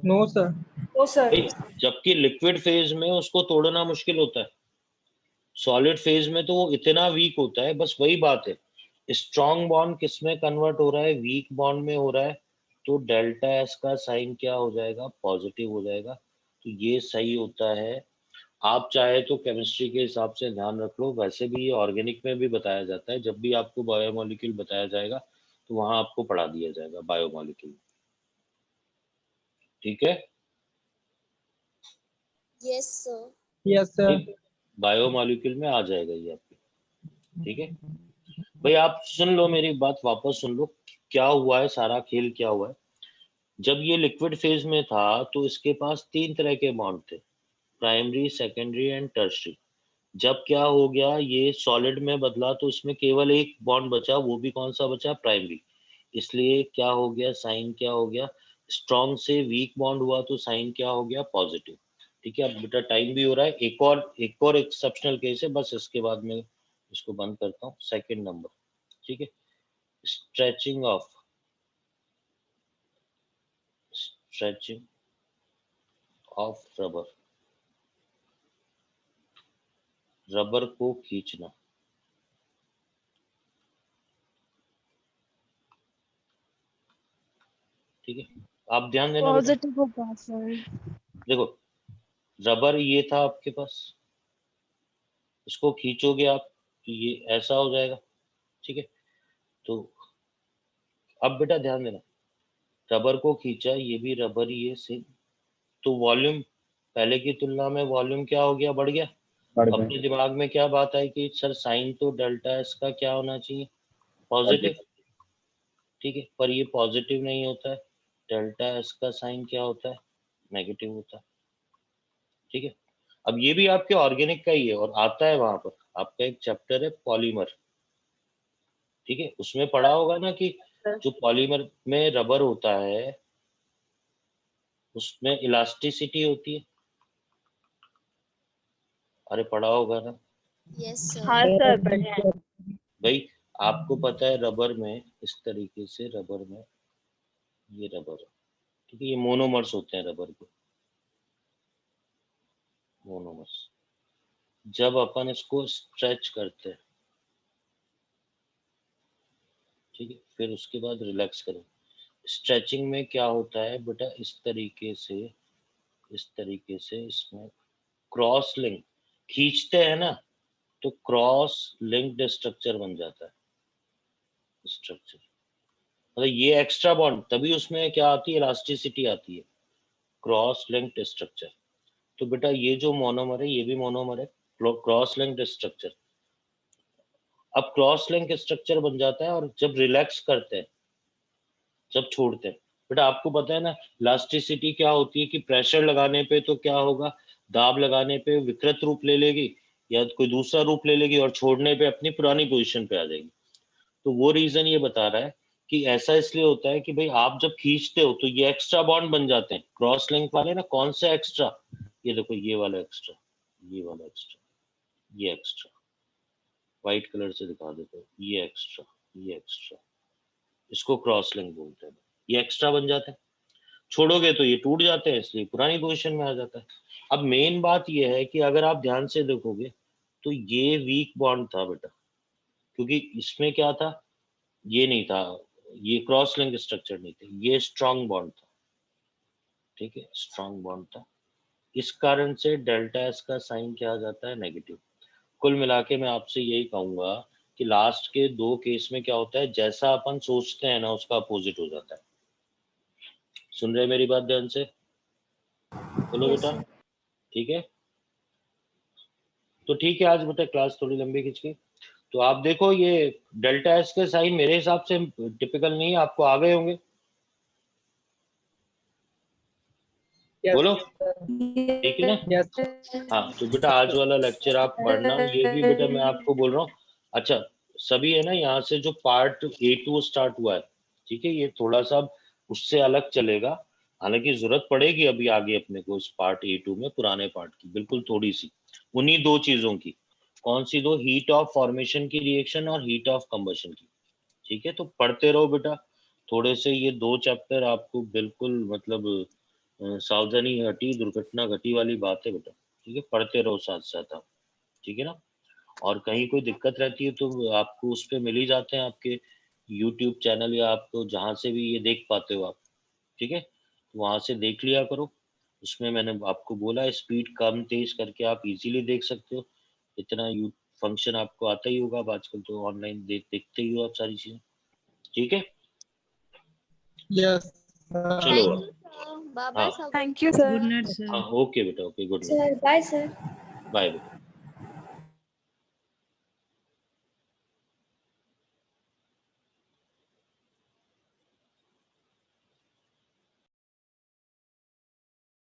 No sir. ओ सर। भाई जबकि लिक्विड फेज में उसको तोड़ना मुश्किल होता है, सॉलिड फेज में तो वो इतना वीक होता है। बस वही बात है, स्ट्रॉन्ग बॉन्ड किस में कन्वर्ट हो रहा है, वीक बॉन्ड में हो रहा है। तो डेल्टा एस का साइन क्या हो जाएगा, पॉजिटिव हो जाएगा। तो ये सही होता है। आप चाहे तो केमिस्ट्री के हिसाब से ध्यान रख लो, वैसे भी ये ऑर्गेनिक में भी बताया जाता है। जब भी आपको बायोमोलिक्यूल बताया जाएगा तो वहां आपको पढ़ा दिया जाएगा बायोमोलिक्यूल। ठीक है। Yes sir. Yes sir. ठीक, बायोमोलिक्यूल में आ जाएगा ये आपके। ठीक है भाई, आप सुन लो मेरी बात, वापस सुन लो क्या हुआ है, सारा खेल क्या हुआ है। जब ये लिक्विड फेज में था तो इसके पास 3 तरह के बॉन्ड थे, प्राइमरी सेकेंडरी एंड टर्शरी। जब क्या हो गया ये सॉलिड में बदला तो इसमें केवल एक बॉन्ड बचा, वो भी कौन सा बचा, प्राइमरी। इसलिए क्या हो गया, साइन क्या हो गया, स्ट्रॉन्ग से वीक बॉन्ड हुआ तो साइन क्या हो गया, पॉजिटिव। ठीक है। अब बेटा टाइम भी हो रहा है, एक और एक्सेप्शनल केस है, बस इसके बाद में इसको बंद करता हूँ। सेकंड नंबर, ठीक है, स्ट्रेचिंग ऑफ रबर, रबर को खींचना। ठीक है, आप ध्यान देना बेटा। पॉजिटिव होगा सर। देखो रबर ये था आपके पास, इसको खींचोगे आप तो ये ऐसा हो जाएगा। ठीक है। तो अब बेटा ध्यान देना, रबर को खींचा, ये भी रबर ही है सेम। तो वॉल्यूम पहले की तुलना में वॉल्यूम क्या हो गया, बढ़ गया। अपने दिमाग में क्या बात आई कि सर साइन तो डेल्टा एस का क्या होना चाहिए, पॉजिटिव। ठीक है, पर ये पॉजिटिव नहीं होता है, डेल्टा एस का साइन क्या होता है, नेगेटिव होता है। ठीक है। अब ये भी आपके ऑर्गेनिक का ही है और आता है वहां पर, आपका एक चैप्टर है पॉलीमर। ठीक है, उसमें पढ़ा होगा ना कि जो पॉलीमर में रबर होता है उसमें इलास्टिसिटी होती है। अरे पढ़ा होगा ना यस सर। हाँ सर बढ़िया है। भाई। आपको पता है रबर में इस तरीके से, रबर में ये रबर है, ठीक है, ये मोनोमर्स होते हैं रबर के, मोनोमर्स। जब अपन इसको स्ट्रेच करते हैं, ठीक है, फिर उसके बाद रिलैक्स करें। स्ट्रेचिंग में क्या होता है बेटा, इस तरीके से इसमें क्रॉस लिंक खींचते हैं ना तो क्रॉस लिंक्ड स्ट्रक्चर बन जाता है। स्ट्रक्चर मतलब ये एक्स्ट्रा बॉन्ड, तभी उसमें क्या आती है, इलास्टिसिटी आती है, क्रॉस लिंक्ड स्ट्रक्चर। तो बेटा ये जो मोनोमर है ये भी मोनोमर है, क्रॉस लिंक्ड स्ट्रक्चर। अब क्रॉस लिंक स्ट्रक्चर बन जाता है और जब रिलैक्स करते हैं, जब छोड़ते हैं, बेटा आपको पता है ना इलास्टिसिटी क्या होती है कि प्रेशर लगाने पे तो क्या होगा, दाब लगाने पे विकृत रूप ले लेगी या कोई दूसरा रूप ले लेगी और छोड़ने पे अपनी पुरानी पोजीशन पे आ जाएगी। तो वो रीजन ये बता रहा है कि ऐसा इसलिए होता है कि भाई आप जब खींचते हो तो ये एक्स्ट्रा बॉन्ड बन जाते हैं क्रॉस लिंक वाले ना। कौन से एक्स्ट्रा? ये देखो, ये वाला एक्स्ट्रा, ये वाला एक्स्ट्रा, ये एक्स्ट्रा, व्हाइट कलर से दिखा देते हो, ये एक्स्ट्रा, ये एक्स्ट्रा, इसको क्रॉस लिंक बोलते हैं। ये एक्स्ट्रा बन जाते हैं, छोड़ोगे तो ये टूट जाते हैं, इसलिए पुरानी पोजीशन में आ जाता है। अब मेन बात ये है कि अगर आप ध्यान से देखोगे तो ये वीक बॉन्ड था बेटा, क्योंकि इसमें क्या था, ये नहीं था, ये क्रॉस लिंक स्ट्रक्चर नहीं थे, ये स्ट्रॉन्ग बॉन्ड था। ठीक है, स्ट्रॉन्ग बॉन्ड था, इस कारण से डेल्टा एस का साइन क्या आ जाता है, नेगेटिव। कुल मिला के मैं आपसे यही कहूंगा कि लास्ट के दो केस में क्या होता है, जैसा अपन सोचते हैं ना उसका अपोजिट हो जाता है। सुन रहे मेरी बात ध्यान से? बोलो बेटा, ठीक है? तो ठीक है, आज बेटा क्लास थोड़ी लंबी खिंच गई। तो आप देखो, ये डेल्टा एस के साइन मेरे हिसाब से टिपिकल नहीं है, आपको आ गए होंगे। बोलो, ठीक है ना? हाँ, तो बेटा आज वाला लेक्चर आप पढ़ना, ये भी बेटा मैं आपको बोल रहा हूँ। अच्छा, सभी है ना, यहाँ से जो पार्ट A2 स्टार्ट हुआ है, ठीक है, ये थोड़ा सा उससे अलग चलेगा। हालांकि जरूरत पड़ेगी अभी आगे अपने को इस पार्ट A2 में पुराने पार्ट की, बिल्कुल थोड़ी सी, उन्हीं दो चीजों की। कौन सी दो? हीट ऑफ फॉर्मेशन की रिएक्शन और हीट ऑफ कंबशन की। ठीक है, तो पढ़ते रहो बेटा थोड़े से, ये दो चैप्टर आपको बिल्कुल मतलब सावधानी हटी दुर्घटना घटी वाली बात है बेटा। ठीक है, पढ़ते रहो साथ साथ आप, ठीक है ना? और कहीं कोई दिक्कत रहती है तो आपको उस पर मिल ही जाते हैं आपके यूट्यूब चैनल, या आपको जहाँ से भी ये देख पाते हो आप, ठीक है, तो वहाँ से देख लिया करो। उसमें मैंने आपको बोला स्पीड कम तेज करके आप इजीली देख सकते हो। इतना यू फंक्शन आपको आता ही होगा, अब आजकल तो ऑनलाइन देखते ही हो आप सारी चीजें। ठीक है, यस चलो बाय बाय हाँ सब। Thank you, sir. हाँ, ओके बेटा, okay, good night, sir bye sir. Bye बेटा।